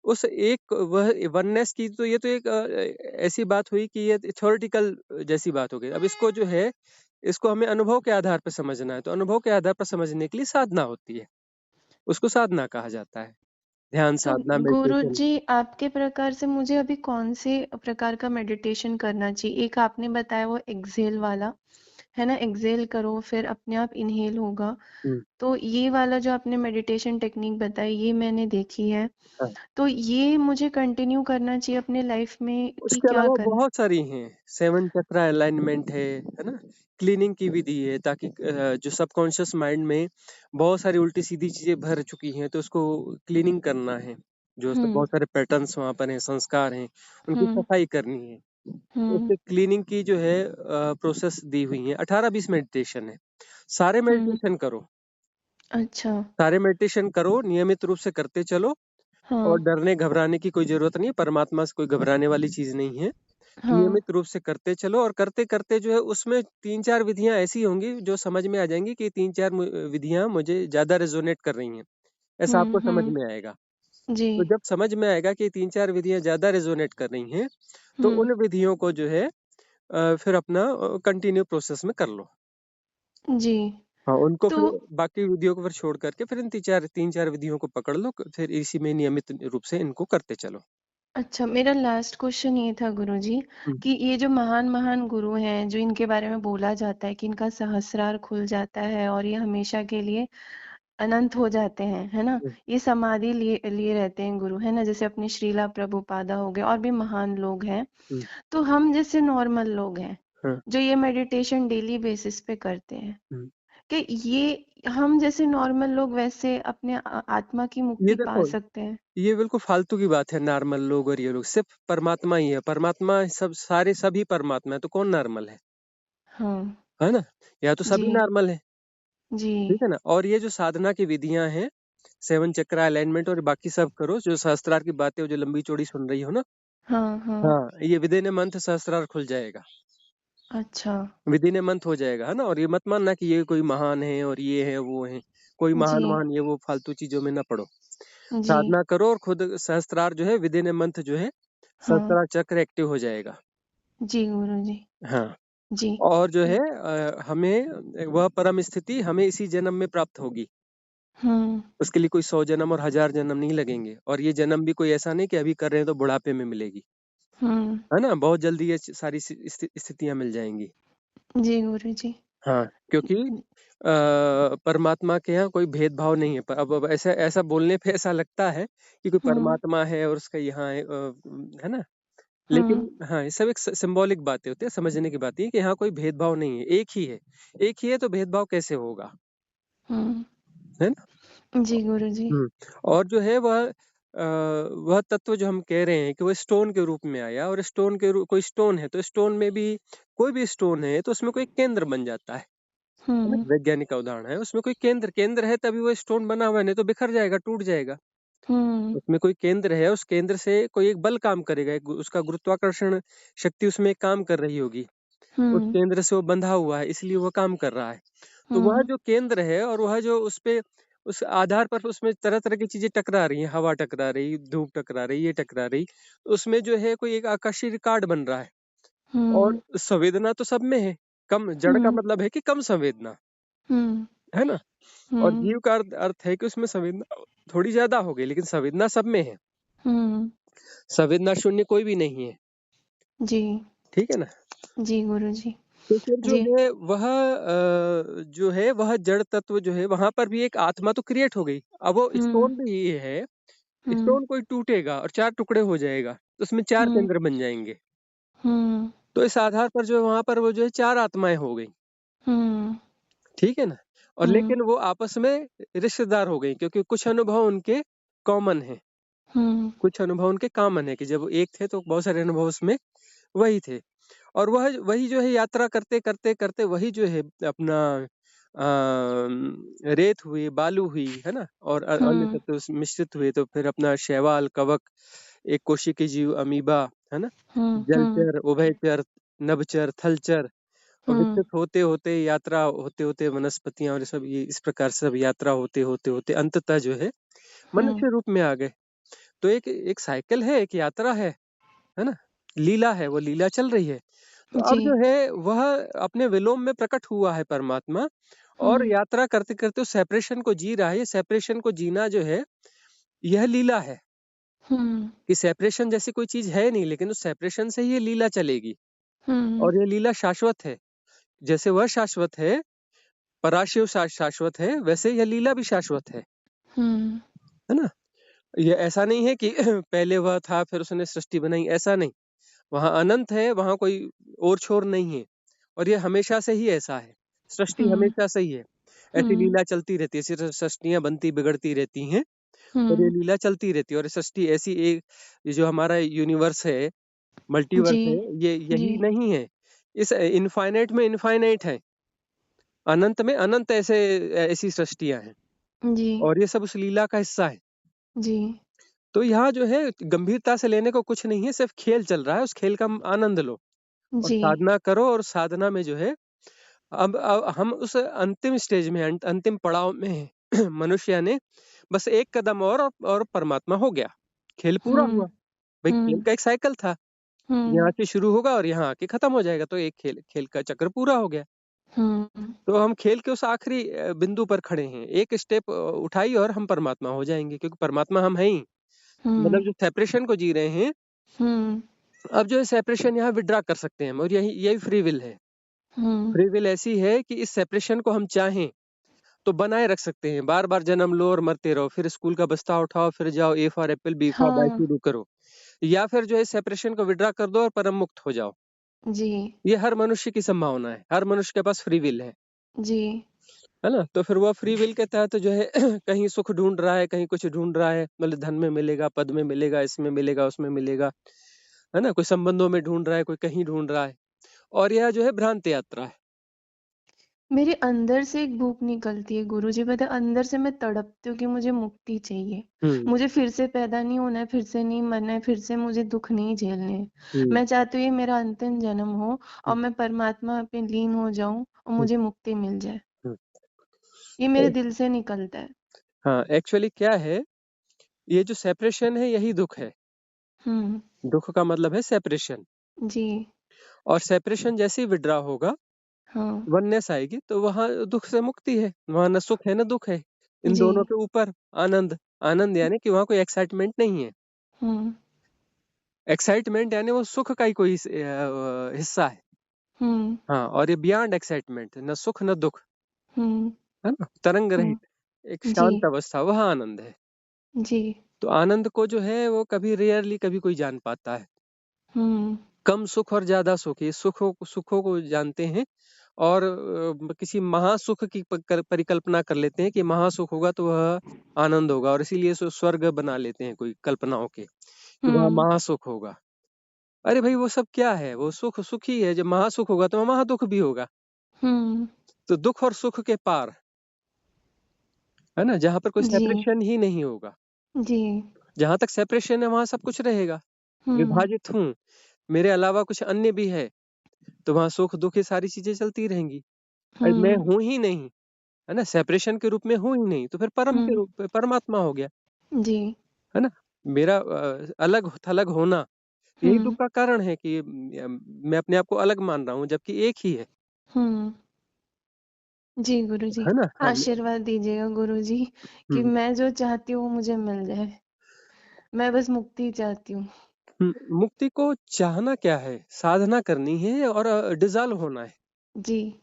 उस एक वह वननेस की, तो ये तो एक ऐसी बात हुई कि ये थ्योरेटिकल जैसी बात हो गई। अब इसको जो है, इसको हमें अनुभव के आधार पर समझना है, तो अनुभव के आधार पर समझने के लिए साधना होती है, उसको साधना कहा जाता है। ध्यान तो साधना, मेडिटेशन। गुरुजी, आपके प्रकार से मुझे अभी कौन से प्रकार का मेडिटेशन करना चाहिए? एक आपने बताया वो एक्सेल वाला, है ना, एक्सेल करो फिर अपने आप इनहेल होगा। हम्म, तो ये वाला जो आपने मेडिटेशन टेक्निक बताई, ये मैंने देखी है। हाँ। तो ये मुझे कंटिन्यू करना चाहिए अपने लाइफ में कि उसके क्या अलावा करना? बहुत सारी हैं। 7 चक्रा अलाइनमेंट है ना। क्लीनिंग की विधि है, ताकि जो सबकॉन्शियस माइंड में बहुत सारी उल्टी सीधी चीजें भर चुकी हैं, तो उसको क्लीनिंग करना है। जो हम्म। बहुत सारे पैटर्न्स वहां पर हैं, संस्कार हैं, उनकी हम्म। सफाई करनी है। हम्म। उससे क्लीनिंग की जो है प्रोसेस दी हुई है। 18-20 मेडिटेशन है। सारे हम्म। मेडिटेशन करो, अच्छा। सारे मेडिटेशन करो, नियमित रूप से करते चलो। और हाँ। डरने घबराने की कोई जरूरत नहीं है, परमात्मा से कोई घबराने वाली चीज नहीं है। हाँ। नियमित रूप से करते चलो, और करते करते जो है उसमें 3-4 विधियां ऐसी होंगी जो समझ में आ जाएंगी कि 3-4 विधियां मुझे ज्यादा रेजोनेट कर रही हैं, ऐसा आपको समझ हम्म। में आएगा। जी। तो जब समझ में आएगा कि 3-4 विधियां ज्यादा रेजोनेट कर रही हैं, तो हम्म। उन विधियों को जो है फिर अपना कंटिन्यू प्रोसेस में कर लो। जी। हाँ, उनको तो फिर बाकी विधियों को फिर छोड़ करके फिर इन 3-4 विधियों को पकड़ लो, फिर इसी में नियमित रूप से इनको करते चलो। अच्छा, मेरा लास्ट क्वेश्चन ये था गुरुजी हुँ, कि ये जो महान महान गुरु हैं, जो इनके बारे में बोला जाता है कि इनका सहस्रार खुल जाता है और ये हमेशा के लिए अनंत हो जाते हैं, है ना? हुँ, ये समाधि लिए लिए रहते हैं गुरु, है ना? जैसे अपने श्रीला प्रभुपादा हो गए और भी महान लोग हैं। हुँ, तो हम जैसे नॉर्मल लोग हैं, हाँ, जो ये मेडिटेशन डेली बेसिस पे करते हैं, हुँ। कि ये हम जैसे नॉर्मल लोग वैसे अपने आत्मा की ये मुक्ति पा देखो, सकते हैं? ये बिल्कुल फालतू की बात है नॉर्मल लोग और ये लोग, सिर्फ़ परमात्मा ही है, परमात्मा सब सारे सभी परमात्मा है, तो कौन नॉर्मल हाँ, है ना? या तो जी, सभी नॉर्मल हैं, जी। ठीक है ना? और ये जो साधना की विधियाँ हैं, 7 चक्र अलाइनमेंट और बाकी सब करो, जो सहस्त्रार की बातें जो लंबी-चौड़ी सुन रही हो ना, हाँ, हाँ। हाँ, ये विदिन अ मंथ सहस्त्रार खुल जाएगा। अच्छा, विदिन अ मंथ हो जाएगा, है ना? और ये मत मानना कि ये कोई महान है और ये है, वो है। कोई जी, महान-वहान ये वो फालतू चीज़ों में ना पड़ो। जी, साधना करो और खुद सहस्त्रार जो है विदिन अ मंथ जो है, हाँ, सहस्त्रार चक्र एक्टिव हो जाएगा। जी गुरुजी, हाँ, जी, और जो है हमें वह परम स्थिति हमें इसी जन्म में प्राप्त होगी। हुँ, उसके लिए कोई 100 जन्म और 1000 जन्म नहीं लगेंगे और ये जन्म भी कोई ऐसा नहीं कि अभी कर रहे हैं तो बुढ़ापे में मिलेगी, हुँ, है ना? बहुत जल्दी ये सारी स्थितियाँ मिल जाएँगी। जी गुरुजी, हाँ, क्योंकि परमात्मा के यहाँ कोई भेदभाव नहीं है। प अब ऐसा ऐसा बोलने पे ऐसा लगता है कि कोई हुँ, परमात्मा है और उसका यहाँ है ना? हुँ, लेकिन हाँ, ये सब एक सिंबॉलिक बातें होती है, समझने की बात ये है कि यहाँ कोई भेदभाव नहीं है, एक ही है। एक ही है तो भेदभाव कैसे होगा? हुँ, है ना? जी गुरुजी, हुँ, और जो है वह तत्व जो हम कह रहे हैं कि वो स्टोन के रूप में आया और स्टोन के रू कोई स्टोन है, तो स्टोन में भी कोई भी स्टोन है, तो उसमें कोई केंद्र बन जाता है ना? हुँ, वैज्ञानिक का उदाहरण है, उसमें कोई केंद्र केंद्र है तभी वो स्टोन बना हुआ है, नहीं तो बिखर जाएगा, टूट जाएगा। हुँ, उसमें कोई केंद्र है, उस केंद्र से कोई एक बल काम करेगा, एक उसका गुरुत्वाकर्षण शक्ति उसमें एक काम कर रही होगी। उस हुँ, केंद्र से वो बंधा हुआ है, इसलिए वो काम कर रहा है। तो वह हुँ, जो केंद्र है और वह जो उसपे उस आधार पर उसमें तरह-तरह की चीज़ें टकरा रही हैं, हवा टकरा रही, धूप टकरा रही, ये टकरा रही, तो उसमें जो है कोई एक आकाशीय रिकॉर्ड बन रहा है और हुँ, संवेदना तो सब में है। कम जड़ का हुँ, मतलब है कि कम संवेदना, हुँ, है ना? और हुँ, जीव का अर्थ अर्थ है कि उसमें संवेदना थोड़ी ज़्यादा हो गई, लेकिन संवेदना सब में है। हुँ, संवेदना शून्य कोई भी नहीं है, जी, ठीक है ना? जी गुरुजी, तो फिर जो जी, है जो है वह जड़ तत्व जो है वहाँ पर भी एक आत्मा तो क्रिएट हो गई। अब वो हुँ, स्टोन भी ये है, हुँ, स्टोन कोई टूटेगा और 4 टुकड़े हो जाएगा, तो उसमें 4 हुँ, केंद्र बन जाएँगे। हुँ, तो इस आधार पर जो है वहाँ पर वो जो है 4 आत्माएँ हो गई, हुँ, ठीक है ना? और हुँ, लेकिन वो आपस में रिश्तेदार हो गई क्योंकि कुछ अनुभव उनके कॉमन हैं, हुँ, कुछ अनुभव उनके कॉमन है कि जब एक थे तो बहुत सारे अनुभव उसमें वही थे। और वही जो है यात्रा करते वही जो है अपना रेत हुई, बालू हुई, है ना? और अन्य हुँ, तत्व मिश्रित हुए तो फिर अपना शैवाल, कवक, एक कोशिकीय जीव, अमीबा, है ना? हुँ, हुँ, जलचर, उभयचर, नभचर, थलचर और हुँ, विकसित होते-होते यात्रा होते-होते वनस्पतियाँ और ये सब ये इस प्रकार से सब यात्रा होते-होते अंततः जो है हुँ, मनुष्य रूप में आ गए। तो एक एक साइकिल है, एक यात्रा है ना? लीला है, वो लीला चल रही है। तो अब जी, जो है वह अपने विलोम में प्रकट हुआ है परमात्मा और हुँ, यात्रा करते-करते उस सेपरेशन को जी रहा है। ये सेपरेशन को जीना जो है, यह लीला है हुँ, कि सेपरेशन जैसी कोई चीज़ है नहीं, लेकिन उस सेपरेशन से ही ये लीला चलेगी हुँ, और ये लीला शाश्वत है। जैसे वह शाश्वत है, पराशिव शाश्वत है, वैसे यह लीला भी शाश्वत हुँ, है ना? ये ऐसा नहीं है कि पहले वह था, फिर उसने सृष्टि बनाई, ऐसा नहीं। वहाँ अनंत है, वहाँ कोई ओर-छोर नहीं है और ये हमेशा से ही ऐसा है। सृष्टि हुँ, हमेशा से ही है। ऐसी हुँ, लीला चलती रहती है, सिर्फ़ सृष्टियाँ बनती बिगड़ती रहती हैं और ये हुँ, लीला चलती रहती है और सृष्टि ऐसी एक ये जो हमारा यूनिवर्स है, मल्टीवर्स जी, है, ये जी, यही नहीं है। इस इनफ़ाइनाइट में इनफ़ाइनाइट है, अनंत में अनंत ऐसी सृष्टियाँ हैं जी, और ये सब उस लीला का हिस्सा है। जी, तो यहाँ जो है गंभीरता से लेने को कुछ नहीं है, सिर्फ़ खेल चल रहा है, उस खेल का आनंद लो और जी, साधना करो और साधना में जो है अब हम उस अंतिम स्टेज में अंतिम पड़ाव में हैं। मनुष्य ने बस एक कदम और परमात्मा हो गया। खेल पूरा हुँ, हुआ। भाई खेल हुँ, का एक साइकिल था। यहाँ हुँ, से शुरू होगा और यहाँ आके खत्म हो जाएगा। तो एक खेल खेल का चक्र पूरा हो गया। हुँ, तो हम खेल के उस आखिरी बिंदु पर खड़े हैं। एक स्टेप उठाई और हम परमात्मा हो जाएँगे क्योंकि परमात्मा हम हैं ही। मतलब जो सेपरेशन को जी रहे हैं, अब जो है सेपरेशन यहाँ विड्रा कर सकते हैं हम, और यही यही फ्री विल है। फ्री विल ऐसी है कि इस सेपरेशन को हम चाहें तो बनाए रख सकते हैं। बार बार जन्म लो और मरते रहो, फिर स्कूल का बस्ता उठाओ, फिर जाओ A for apple, B for bye हाँ शुरू करो, या फिर जो है सेपरेशन को विड्रा कर दो और परम मुक्त हो जाओ। जी ये हर मनुष्य की संभावना है, हर मनुष्य के पास फ्री विल जी है ना। तो फिर वो फ्री विल के तहत जो है कहीं सुख ढूंढ रहा है, कहीं कुछ ढूंढ रहा है, मतलब धन में मिलेगा, पद में मिलेगा, इसमें मिलेगा, उसमें मिलेगा, है ना। कोई संबंधों में ढूंढ रहा है, कोई कहीं ढूंढ रहा है, और यह जो है भ्रांत यात्रा है। मेरे अंदर से एक भूख निकलती है गुरुजी, पता है, अंदर से मैं तड़पती हूँ कि मुझे मुक्ति चाहिए। हम्म मुझे फिर से पैदा नहीं होना है, फिर से नहीं मरना है, फिर से मुझे दुख नहीं झेलने हैं। हम्म मैं चाहती हूँ ये मेरा अंतिम जन्म हो और हम्म मैं परमात्मा पे लीन हो जाऊं और हम्म मुझे मुक्ति मिल जाए। हम्म। ये मेरे दिल से निकलता है। हाँ, एक्चुअली क्या है, ये जो सेपरेशन है यही दुख है। हम्म दुख का मतलब है सेपरेशन, जी और सेपरेशन जैसे ही विड्रॉ होगा, हाँ वननेस आएगी, तो वहां दुख से मुक्ति है, वहां न सुख है न दुख है। इन जी दोनों के ऊपर आनंद। आनंद यानी कि वहां कोई एक्साइटमेंट नहीं है। हम्म एक्साइटमेंट यानी वो सुख का ही कोई हिस्सा है। हम्म हाँ, और ये बियॉन्ड एक्साइटमेंट, न सुख न दुख, हम्म है ना, तरंग रहित एक जी शांत अवस्था, वह आनंद है। जी तो आनंद को जो है वो कभी रेयरली कभी कोई जान पाता है। हम्म कम सुख और ज्यादा सुख, ये सुखों को जानते हैं, और किसी महासुख की परिकल्पना कर लेते हैं कि महासुख होगा तो वह आनंद होगा, और इसीलिए स्वर्ग बना लेते हैं कोई कल्पनाओं के कि वहाँ हम्म महासुख होगा। अरे भाई, वो सब क्या है, वो सुख सुख ही है। जब महासुख होगा तो वहाँ महादुख भी होगा। हम्म तो दुख और सुख के पार, है ना, जहाँ पर कोई जी सेपरेशन ही नहीं होगा। जी जहां तक सेपरेशन है वहां सब कुछ रहेगा। हम्म विभाजित हूँ, मेरे अलावा कुछ अन्य भी है, तो वहां सुख दुख ये सारी चीजें चलती रहेंगी। अरे मैं हम्म हूं ही नहीं, है ना, सेपरेशन के रूप में हूं ही नहीं, तो फिर परम के हम्म रूप परमात्मा हो गया, जी है ना। मेरा अलग थलग होना यही दुख हम्म का कारण है कि मैं अपने आप को अलग मान रहा हूँ, जबकि एक ही हम्म जी गुरुजी, है ना। हाँ, आशीर्वाद दीजिएगा गुरुजी कि हम्म मैं जो चाहती हूँ वो मुझे मिल जाए। मैं बस मुक्ति चाहती हूँ। मुक्ति को चाहना क्या है, साधना करनी है और डिजॉल्व होना है। जी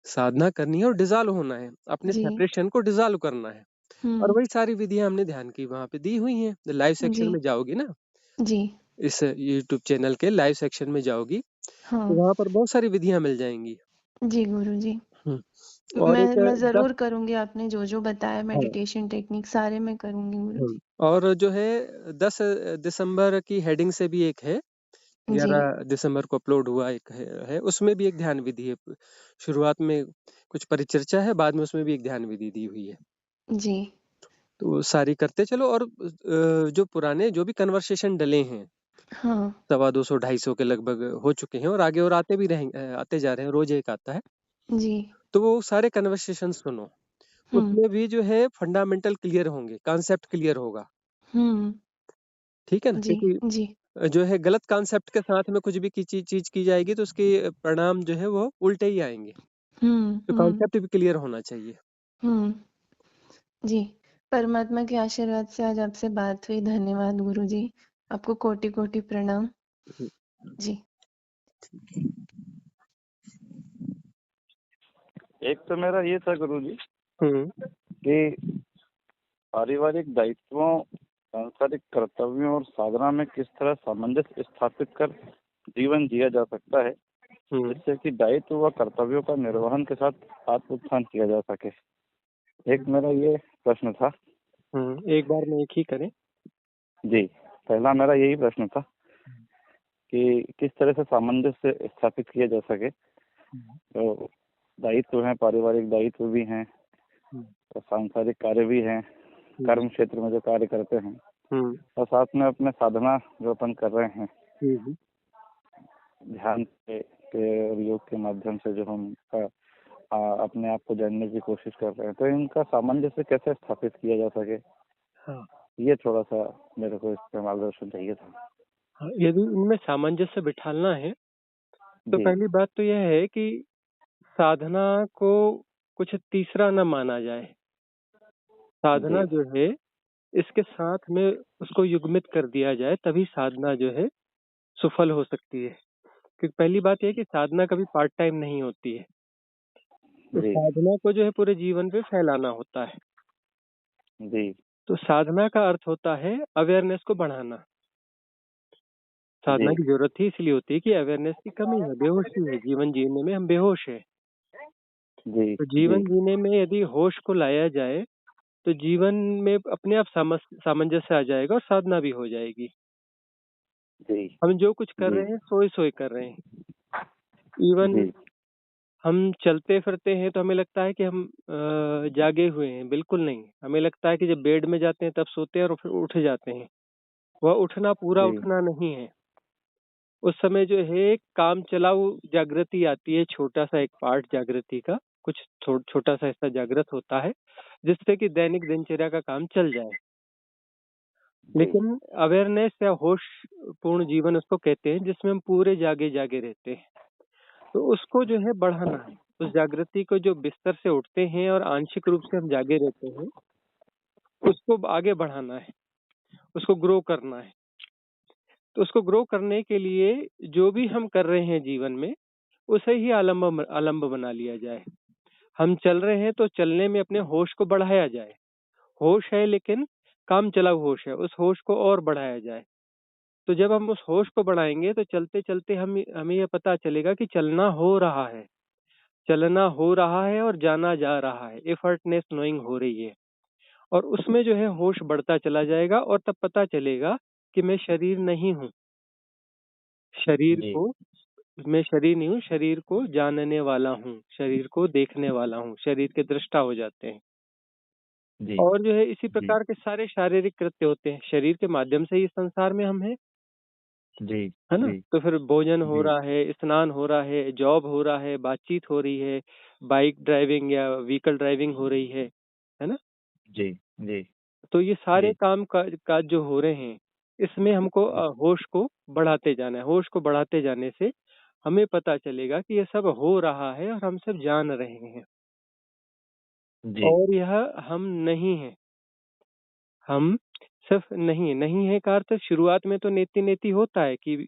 साधना करनी है और डिजॉल्व होना है, अपने जी सेपरेशन को डिजॉल्व करना है। और हम्म वही सारी विधियां हमने ध्यान की वहां पे दी हुई हैं। लाइव जी सेक्शन में जाओगी ना, जी इस यूट्यूब चैनल के लाइव सेक्शन में जाओगी, तो हाँ वहां पर बहुत सारी विधियां मिल जाएंगी। जी गुरुजी, हम्म, और एक मैं दस, जरूर करूंगी। आपने जो जो बताया हाँ, मेडिटेशन टेक्निक सारे मैं करूंगी गुरुजी। और जो है 10 दिसंबर की हेडिंग से भी एक है, जी 11 दिसंबर को अपलोड हुआ एक है, उसमें भी एक ध्यान विधि है। शुरुआत में कुछ परिचर्चा है, बाद में उसमें भी एक ध्यान विधि दी हुई है। जी तो वो सारी करते चलो, और जो पुराने जो भी कन्वर्सेशन डले हैं, हाँ 250 250 के लगभग हो चुके हैं, और आगे और आते भी रहेंगे, आते जा रहे हैं, रोज एक आता है। जी तो वो सारे कन्वर्सेशन सुनो, हम्म उसमें भी जो है फंडामेंटल क्लियर होंगे, कॉन्सेप्ट क्लियर होगा। हम्म ठीक है ना, जी क्योंकि जी जो है गलत कॉन्सेप्ट के साथ में कुछ भी की चीज की जाएगी तो उसके परिणाम जो है वो उल्टे ही आएंगे। तो हम्म कॉन्सेप्ट भी क्लियर होना चाहिए। हम्म जी, परमात्मा के आशीर्वाद से आज आपसे बात हुई। धन्यवाद गुरुजी, आपको कोटि कोटि प्रणाम। जी एक तो मेरा ये था गुरुजी हम्म कि पारिवारिक दायित्वों, सांसारिक कर्तव्यों और साधना में किस तरह सामंजस्य स्थापित कर जीवन जिया जा सकता है, हम्म जिससे कि दायित्व व कर्तव्यों का निर्वहन के साथ आत्म उत्थान किया जा सके। एक मेरा ये प्रश्न था। एक बार में एक ही करें। जी, पहला मेरा यही प्रश्न था कि किस तरह से सामंजस्य स्थापित किया जा सके। तो दायित्व हैं, पारिवारिक दायित्व भी हैं हम्म और सांसारिक कार्य भी हैं, हम्म कर्म क्षेत्र में जो कार्य करते हैं, हम्म और साथ में अपने साधना जो अपन कर रहे हैं, हम्म ध्यान के और योग के माध्यम से जो हम अपने आप को जानने की कोशिश कर रहे हैं, तो इनका सामंजस्य कैसे स्थापित किया जा सके, हाँ ये थोड़ा सा मेरे को इस पे मार्गदर्शन चाहिए था। हाँ, यदि इनमें सामंजस्य बिठाना है तो जी पहली बात तो यह है कि साधना को कुछ तीसरा न माना जाए। जी साधना जो है इसके साथ में उसको युग्मित कर दिया जाए, तभी साधना जो है सफल हो सकती है। क्योंकि पहली बात यह है कि साधना कभी पार्ट टाइम नहीं होती है। तो जी साधना को जो है पूरे जीवन पे फैलाना होता है। जी तो साधना का अर्थ होता है अवेयरनेस को बढ़ाना। साधना जी की जरूरत ही इसलिए होती है कि अवेयरनेस की कमी है, बेहोशी है, जीवन जीने में हम बेहोश है। जी तो जी जीवन जीने में यदि होश को लाया जाए तो जीवन में अपने आप सामंजस्य आ जाएगा और साधना भी हो जाएगी। जी हम जो कुछ कर जी रहे हैं सोए सोए कर रहे हैं। इवन जी हम चलते फिरते हैं तो हमें लगता है कि हम जागे हुए हैं, बिल्कुल नहीं। हमें लगता है कि जब बेड में जाते हैं तब सोते हैं और फिर उठ जाते हैं। वह उठना पूरा जी उठना नहीं है। उस समय जो है काम चलाऊ जागृति आती है, छोटा सा एक पार्ट जागृति का, कुछ छोटा सा हिस्सा जागृत होता है जिससे कि दैनिक दिनचर्या का काम चल जाए। जी लेकिन अवेयरनेस या होश पूर्ण जीवन उसको कहते हैं जिसमें हम पूरे जागे जागे रहते हैं। तो उसको जो है बढ़ाना है। उस जागृति को जो बिस्तर से उठते हैं और आंशिक रूप से हम जागे रहते हैं, उसको आगे बढ़ाना है, उसको ग्रो करना है। तो उसको ग्रो करने के लिए जो भी हम कर रहे हैं जीवन में, उसे ही आलम्ब बना लिया जाए। हम चल रहे हैं तो चलने में अपने होश को बढ़ाया जाए। होश है लेकिन काम चलाऊ होश है, उस होश को और बढ़ाया जाए। तो जब हम उस होश को बढ़ाएंगे तो चलते चलते हमें यह पता चलेगा कि चलना हो रहा है, चलना हो रहा है और जाना जा रहा है, एफर्टनेस नोइंग हो रही है। और उसमें जो है होश बढ़ता चला जाएगा और तब पता चलेगा कि मैं शरीर नहीं हूँ। शरीर जी को मैं शरीर नहीं हूँ, शरीर को जानने वाला हूँ, शरीर को देखने वाला हूँ, शरीर के दृष्टा हो जाते हैं। जी और जो है इसी जी प्रकार के सारे शारीरिक कृत्य होते हैं, शरीर के माध्यम से ही इस संसार में हम हैं, जी है ना। जी तो फिर भोजन हो जी रहा है, स्नान हो रहा है, जॉब हो रहा है, बातचीत हो रही है, बाइक ड्राइविंग या व्हीकल ड्राइविंग हो रही है ना। जी जी तो ये सारे जी काम काज जो हो रहे हैं, इसमें हमको होश को बढ़ाते जाना है। होश को बढ़ाते जाने से हमें पता चलेगा कि ये सब हो रहा है और हम सब जान रहे हैं। जी और यह हम नहीं है, हम सिर्फ नहीं है का अर्थ शुरुआत में तो नेति नेति होता है कि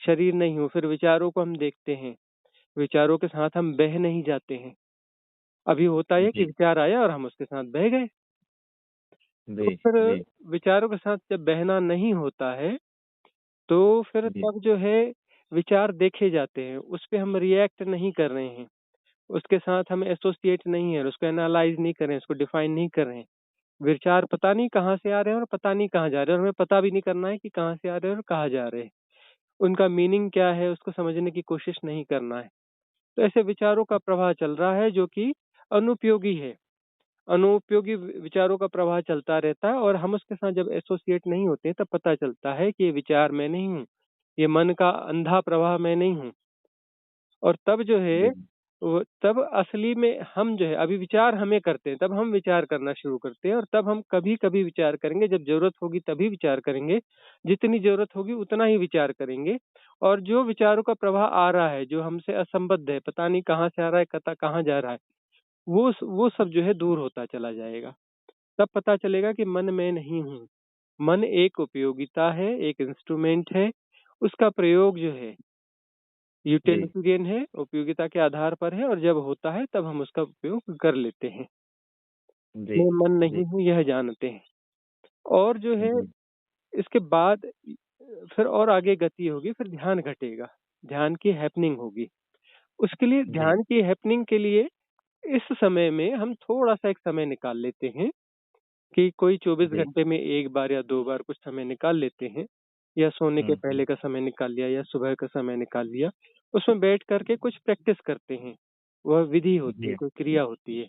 शरीर नहीं हूँ, फिर विचारों को हम देखते हैं, विचारों के साथ हम बह नहीं जाते हैं। अभी होता है कि जी विचार आया और हम उसके साथ बह गए। तो जी फिर जी विचारों के साथ जब बहना नहीं होता है तो फिर जी तब जो है विचार देखे जाते हैं, उस पे हम रिएक्ट नहीं कर रहे हैं, उसके साथ हम एसोसिएट नहीं है, उसको एनालाइज नहीं कर रहे हैं, उसको डिफाइन नहीं कर रहे हैं। विचार पता नहीं कहाँ से आ रहे हैं और पता नहीं कहाँ जा रहे हैं, और हमें पता भी नहीं करना है कि कहाँ से आ रहे हैं और कहाँ जा रहे हैं। उनका मीनिंग क्या है उसको समझने की कोशिश नहीं करना है। तो ऐसे विचारों का प्रवाह चल रहा है जो कि अनुपयोगी है। अनुपयोगी विचारों का प्रवाह चलता रहता है और हम उसके साथ जब एसोसिएट नहीं होते तब पता चलता है कि ये विचार मैं नहीं हूँ, ये मन का अंधा प्रवाह मैं नहीं हूँ। और तब जो है तब असली में हम जो है अभी विचार हमें करते हैं, तब हम विचार करना शुरू करते हैं। और तब हम कभी कभी विचार करेंगे, जब जरूरत होगी तभी विचार करेंगे, जितनी जरूरत होगी उतना ही विचार करेंगे। और जो विचारों का प्रवाह आ रहा है जो हमसे असंबद्ध है, पता नहीं कहाँ से आ रहा है, कहाँ जा रहा है, वो सब जो है दूर होता चला जाएगा। तब पता चलेगा कि मन मैं नहीं हूँ। मन एक उपयोगिता है, एक इंस्ट्रूमेंट है। उसका प्रयोग जो है जी यूटिलिटेरियन है, उपयोगिता के आधार पर है, और जब होता है तब हम उसका उपयोग कर लेते हैं। जी मैं मन जी नहीं हूँ यह जानते हैं। और जो है जी इसके बाद फिर और आगे गति होगी, फिर ध्यान घटेगा, ध्यान की हैपनिंग होगी। उसके लिए जी ध्यान की हैपनिंग के लिए इस समय में हम थोड़ा सा एक समय निकाल लेते हैं कि कोई 24 जी घंटे में एक बार या दो बार कुछ समय निकाल लेते हैं, या सोने के पहले का समय निकाल लिया या सुबह का समय निकाल लिया। उसमें बैठ करके कुछ प्रैक्टिस करते हैं। वह विधि होती है, जी कोई क्रिया होती है।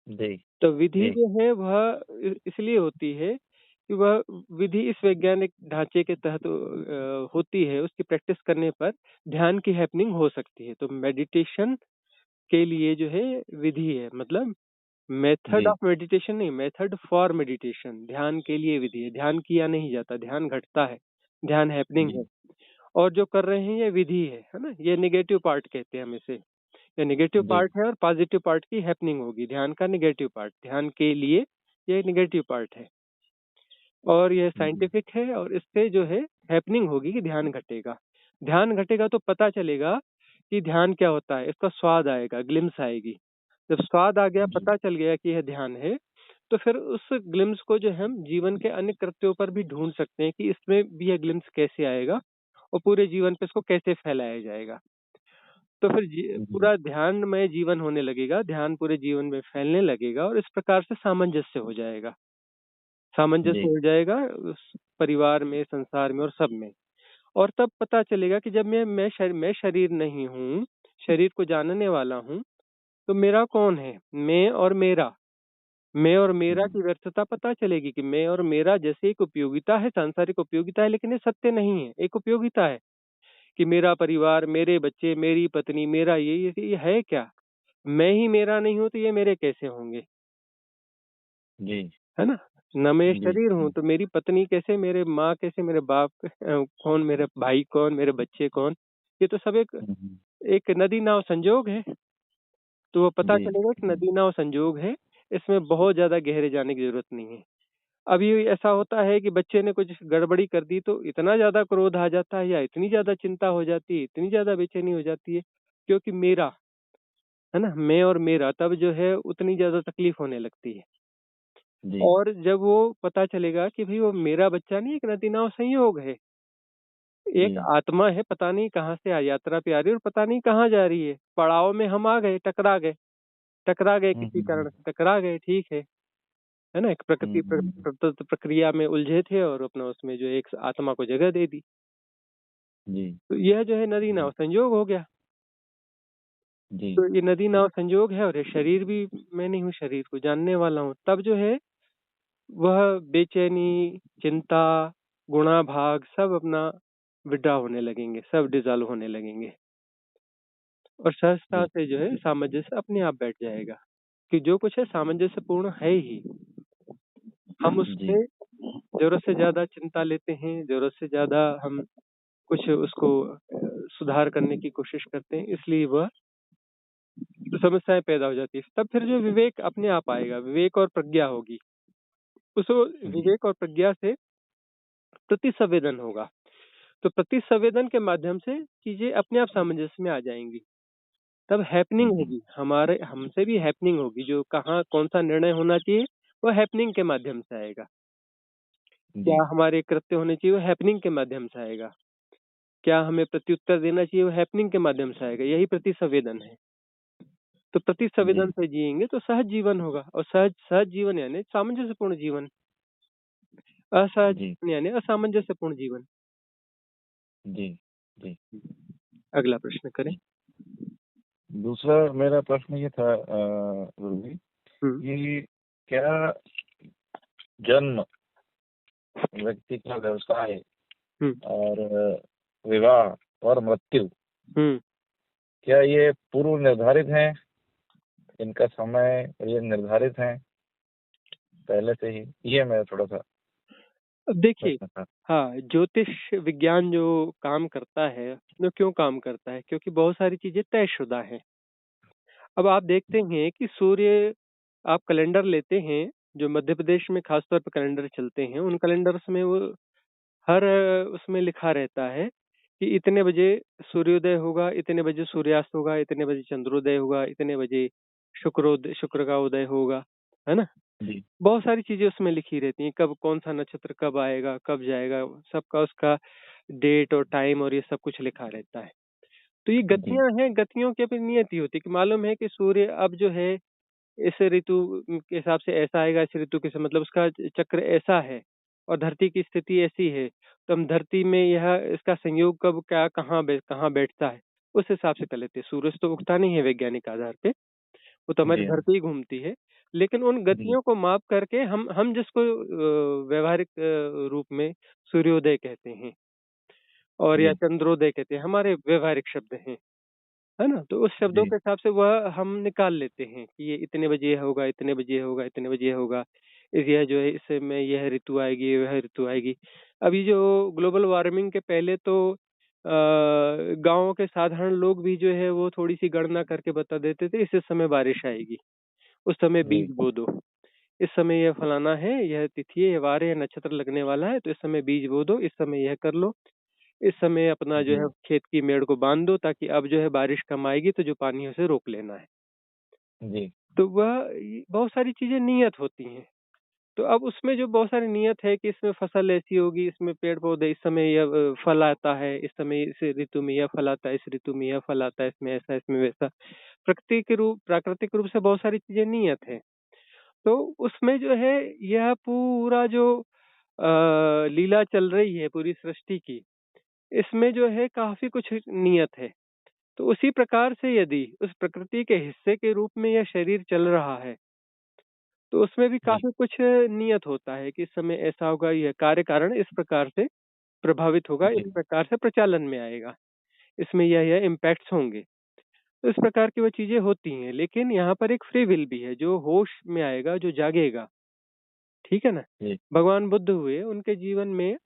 जी तो विधि जी जो है वह इसलिए होती है कि वह विधि इस वैज्ञानिक ढांचे के तहत होती है। उसकी प्रैक्टिस करने पर ध्यान की हैपनिंग हो सकती है। तो मेडिटेशन के लिए जो है विधि है, मतलब मेथड जी ऑफ मेडिटेशन नहीं, मेथड फॉर मेडिटेशन। ध्यान के लिए विधि है। ध्यान किया नहीं जाता, ध्यान घटता है, ध्यान हैपनिंग है। जी और जो कर रहे हैं ये विधि है ना। ये नेगेटिव पार्ट कहते हैं हम इसे। ये नेगेटिव जी पार्ट है और पॉजिटिव पार्ट की हैपनिंग होगी। ध्यान का नेगेटिव पार्ट, ध्यान के लिए ये नेगेटिव पार्ट है। और यह साइंटिफिक है, और इससे जो है हैपनिंग होगी कि ध्यान घटेगा। ध्यान घटेगा तो पता चलेगा कि ध्यान क्या होता है, इसका स्वाद आएगा, ग्लिम्स आएगी। जब स्वाद आ गया, जी पता चल गया कि यह ध्यान है, तो फिर उस ग्लिम्स को जो हम जीवन के अन्य कृत्यों पर भी ढूंढ सकते हैं कि इसमें भी यह ग्लिम्स कैसे आएगा और पूरे जीवन पे इसको कैसे फैलाया जाएगा। तो फिर जी पूरा ध्यानमय जीवन होने लगेगा, ध्यान पूरे जीवन में फैलने लगेगा, और इस प्रकार से सामंजस्य हो जाएगा। सामंजस्य जी हो जाएगा उस परिवार में, संसार में और सब में। और तब पता चलेगा कि जब मैं शरीर नहीं हूँ, शरीर को जानने वाला हूँ, तो मेरा कौन है? मैं और मेरा। मैं और मेरा जी की व्यर्थता पता चलेगी कि मैं और मेरा जैसे एक उपयोगिता है, सांसारिक उपयोगिता है, लेकिन ये सत्य नहीं है, एक उपयोगिता है कि मेरा परिवार, मेरे बच्चे, मेरी पत्नी, मेरा ये है क्या? मैं ही मेरा नहीं हूँ तो ये मेरे कैसे होंगे? जी है ना? न मैं जी शरीर हूँ तो मेरी पत्नी कैसे, मेरे माँ कैसे, मेरे बाप कौन, मेरे भाई कौन, मेरे बच्चे कौन? ये तो सब एक हम्म, एक नदी नाव संजोग है। तो वो पता जी चलेगा कि जी नदी नाव संजोग है, इसमें बहुत ज्यादा गहरे जाने की जरूरत नहीं है। अभी ऐसा होता है कि बच्चे ने कुछ गड़बड़ी कर दी तो इतना ज्यादा क्रोध आ जाता है, या इतनी ज्यादा चिंता हो जाती है, इतनी ज्यादा बेचैनी हो जाती है, क्योंकि मेरा, है ना, मैं और मेरा, तब जो है उतनी ज्यादा तकलीफ होने लगती है। जी और जब वो पता चलेगा कि भाई वो मेरा बच्चा नहीं, एक नदी नाव संयोग है, एक जी आत्मा है, पता नहीं कहाँ से यात्रा पे आ रही है और पता नहीं कहाँ जा रही है। पड़ाव में हम आ गए, टकरा गए, किसी कारण हम्म, से टकरा गए, ठीक है ना, एक प्रकृति हम्म, प्रकृति प्रक्रिया में उलझे थे और अपना उसमें जो है एक आत्मा को जगह दे दी। जी तो यह जो है नदी नाव जी संयोग हो गया। जी तो ये नदी नाव संयोग है, और ये शरीर भी मैं नहीं हूँ, शरीर को जानने वाला हूँ। तब जो है वह बेचैनी, चिंता, गुणा भाग सब अपना विड्रा होने लगेंगे, सब डिजॉल्व होने लगेंगे, और सहजता जी से जो है सामंजस्य अपने आप बैठ जाएगा कि जो कुछ है सामंजस्य पूर्ण है ही। हम जी उसमें जरूरत से ज्यादा चिंता लेते हैं, जरूरत से ज्यादा हम कुछ उसको सुधार करने की कोशिश करते हैं, इसलिए वह समस्याएं पैदा हो जाती है। तब फिर जो विवेक अपने आप आएगा, विवेक और प्रज्ञा होगी, उस जी विवेक और प्रज्ञा से प्रतिसंवेदन होगा। तो प्रतिसंवेदन के माध्यम से चीजें अपने आप सामंजस्य में आ जाएंगी। तब हैपनिंग जी होगी, हमारे हमसे भी हैपनिंग होगी, जो कहाँ कौन सा निर्णय होना चाहिए वो हैपनिंग के माध्यम से आएगा। क्या जी हमारे कृत्य होने चाहिए वो हैपनिंग के माध्यम से आएगा। क्या हमें प्रत्युत्तर देना चाहिए वो हैपनिंग के माध्यम से आएगा। यही प्रतिसंवेदन है। तो प्रतिसंवेदन जी से जिएंगे तो सहज जीवन होगा, और सहज सहज जीवन यानी सामंजस्यपूर्ण जीवन, असहज जी जीवन यानी असामंजस्यपूर्ण जीवन। जी जी अगला प्रश्न करें। जी। दूसरा मेरा प्रश्न ये था गुरु जी, हम्म कि क्या जन्म, व्यक्ति का व्यवसाय हम्म और विवाह और मृत्यु, हम्म क्या ये पूर्व निर्धारित हैं? इनका समय ये निर्धारित है पहले से ही? ये मेरा थोड़ा सा अब देखिए, प्रश्न था। हाँ, ज्योतिष विज्ञान जो काम करता है वो क्यों काम करता है? क्योंकि बहुत सारी चीजें तयशुदा हैं। अब आप देखते हैं कि सूर्य, आप कैलेंडर लेते हैं, जो मध्य प्रदेश में खासतौर पर कैलेंडर चलते हैं, उन कैलेंडर्स में वो हर उसमें लिखा रहता है कि इतने बजे सूर्योदय होगा, इतने बजे सूर्यास्त होगा, इतने बजे चंद्रोदय होगा, इतने बजे शुक्र का उदय होगा, है ना। जी बहुत सारी चीजें उसमें लिखी रहती हैं, कब कौन सा नक्षत्र कब आएगा, कब जाएगा, सबका उसका डेट और टाइम और ये सब कुछ लिखा रहता है। तो ये जी गतियां हैं, गतियों की अपनी नियति होती है कि मालूम है कि सूर्य अब जो है इस ऋतु के हिसाब से ऐसा आएगा, इस ऋतु के मतलब उसका चक्र ऐसा है, और धरती की स्थिति ऐसी है, तो हम धरती में यह इसका संयोग कब क्या कहाँ बैठता है, उस हिसाब से कर लेते हैं। सूरज तो उगता नहीं है वैज्ञानिक आधार पे, वो तो हमारी जी हाँ धरती ही घूमती है। लेकिन उन जी गतियों को माप करके हम जिसको व्यवहारिक रूप में सूर्योदय कहते हैं और या जी चंद्रोदय कहते हैं, हमारे व्यवहारिक शब्द हैं, है ना। तो उस शब्दों जी के हिसाब से वह हम निकाल लेते हैं कि ये इतने बजे होगा, इतने बजे होगा, इतने बजे होगा, इस यह जो है इसमें यह ऋतु आएगी, वह ऋतु आएगी। अभी जो ग्लोबल वार्मिंग के पहले तो गांवों के साधारण लोग भी जो है वो थोड़ी सी गणना करके बता देते थे इस समय बारिश आएगी, उस समय जी बीज बो दो। इस समय यह फलाना है, यह तिथि है, यह वार है, यह नक्षत्र लगने वाला है, तो इस समय बीज बो दो, इस समय यह कर लो, इस समय अपना जो जी है खेत की मेड़ को बांध दो, ताकि अब जो है बारिश कम आएगी तो जो पानी है उसे रोक लेना है। जी तो बहुत सारी चीजें नियत होती हैं। तो अब उसमें जो बहुत सारी नियत है कि इसमें फसल ऐसी होगी, इसमें पेड़ पौधे, इस समय यह फल आता है, इस समय इस ऋतु में यह फल आता है, इस ऋतु में यह फल आता है, इसमें ऐसा, इसमें वैसा, प्राकृतिक रूप से बहुत सारी चीजें नियत है। तो उसमें जो है यह पूरा जो लीला चल रही है पूरी सृष्टि की, इसमें जो है काफी कुछ नियत है। तो उसी प्रकार से यदि उस प्रकृति के हिस्से के रूप में यह शरीर चल रहा है, तो उसमें भी जी काफी कुछ नियत होता है कि इस समय ऐसा होगा, यह कार्य कारण इस प्रकार से प्रभावित होगा, जी इस प्रकार से प्रचालन में आएगा, इसमें यह इम्पैक्ट्स होंगे। तो इस प्रकार की वो चीजें होती हैं। लेकिन यहाँ पर एक फ्री विल भी है जो होश में आएगा, जो जागेगा। ठीक है ना। जी भगवान बुद्ध हुए, उनके जीवन में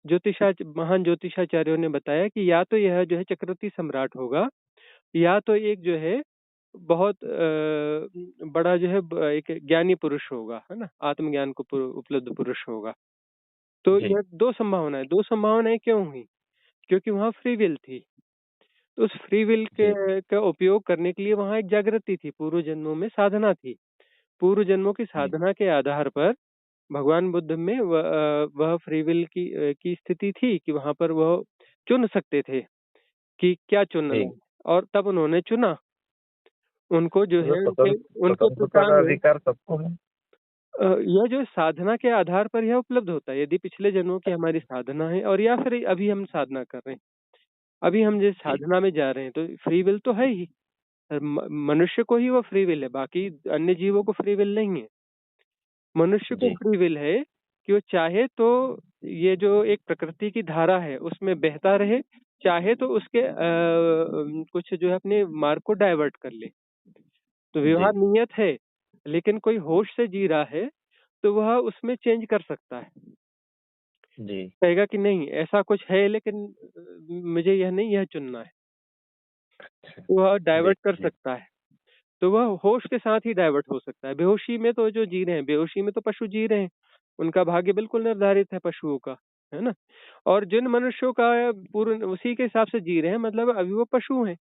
महान ज्योतिषाचार्यों ने बताया कि या तो यह जो है चक्रवर्ती सम्राट होगा, या तो एक जो है बहुत बड़ा जो है एक ज्ञानी पुरुष होगा, है ना, आत्मज्ञान को उपलब्ध पुरुष होगा। तो जी यह दो संभावनाएं क्यों हुई? क्योंकि वहाँ फ्री विल थी। तो उस फ्री विल के जी का उपयोग करने के लिए वहाँ एक जागृति थी, पूर्व जन्मों में साधना थी। पूर्व जन्मों की जी साधना के आधार पर भगवान बुद्ध में वह फ्री विल की स्थिति थी कि वहां पर वह चुन सकते थे कि क्या चुनना जी है, और तब उन्होंने चुना। उनको जो तो है उनके उनके स्वतंत्रता पिता का ने अधिकार सबको है। यह जो साधना के आधार पर यह उपलब्ध होता है, यदि पिछले जन्मों की हमारी साधना है, और या फिर अभी हम साधना कर रहे हैं, अभी हम जिस जी साधना में जा रहे हैं, तो फ्री विल तो है ही। मनुष्य को ही वो फ्री विल है, बाकी अन्य जीवों को फ्री विल नहीं है। मनुष्य को जी फ्री विल है कि वो चाहे तो ये जो एक प्रकृति की धारा है उसमें बहता रहे, चाहे तो उसके कुछ जो है अपने मार्ग को डाइवर्ट कर ले। तो जी व्यवहार नियत है, लेकिन कोई होश से जी रहा है तो वह उसमें चेंज कर सकता है। जी कहेगा कि नहीं ऐसा कुछ है, लेकिन मुझे यह नहीं, यह चुनना है। अच्छा तो वह जी डाइवर्ट कर जी सकता है। तो वह होश के साथ ही डाइवर्ट हो सकता है। बेहोशी में तो जो जी रहे हैं, बेहोशी में तो पशु जी रहे हैं, उनका भाग्य बिल्कुल निर्धारित है पशुओं का, है ना। और जिन मनुष्यों का पूर्ण उसी के हिसाब से जी रहे हैं, मतलब अभी वो पशु हैं।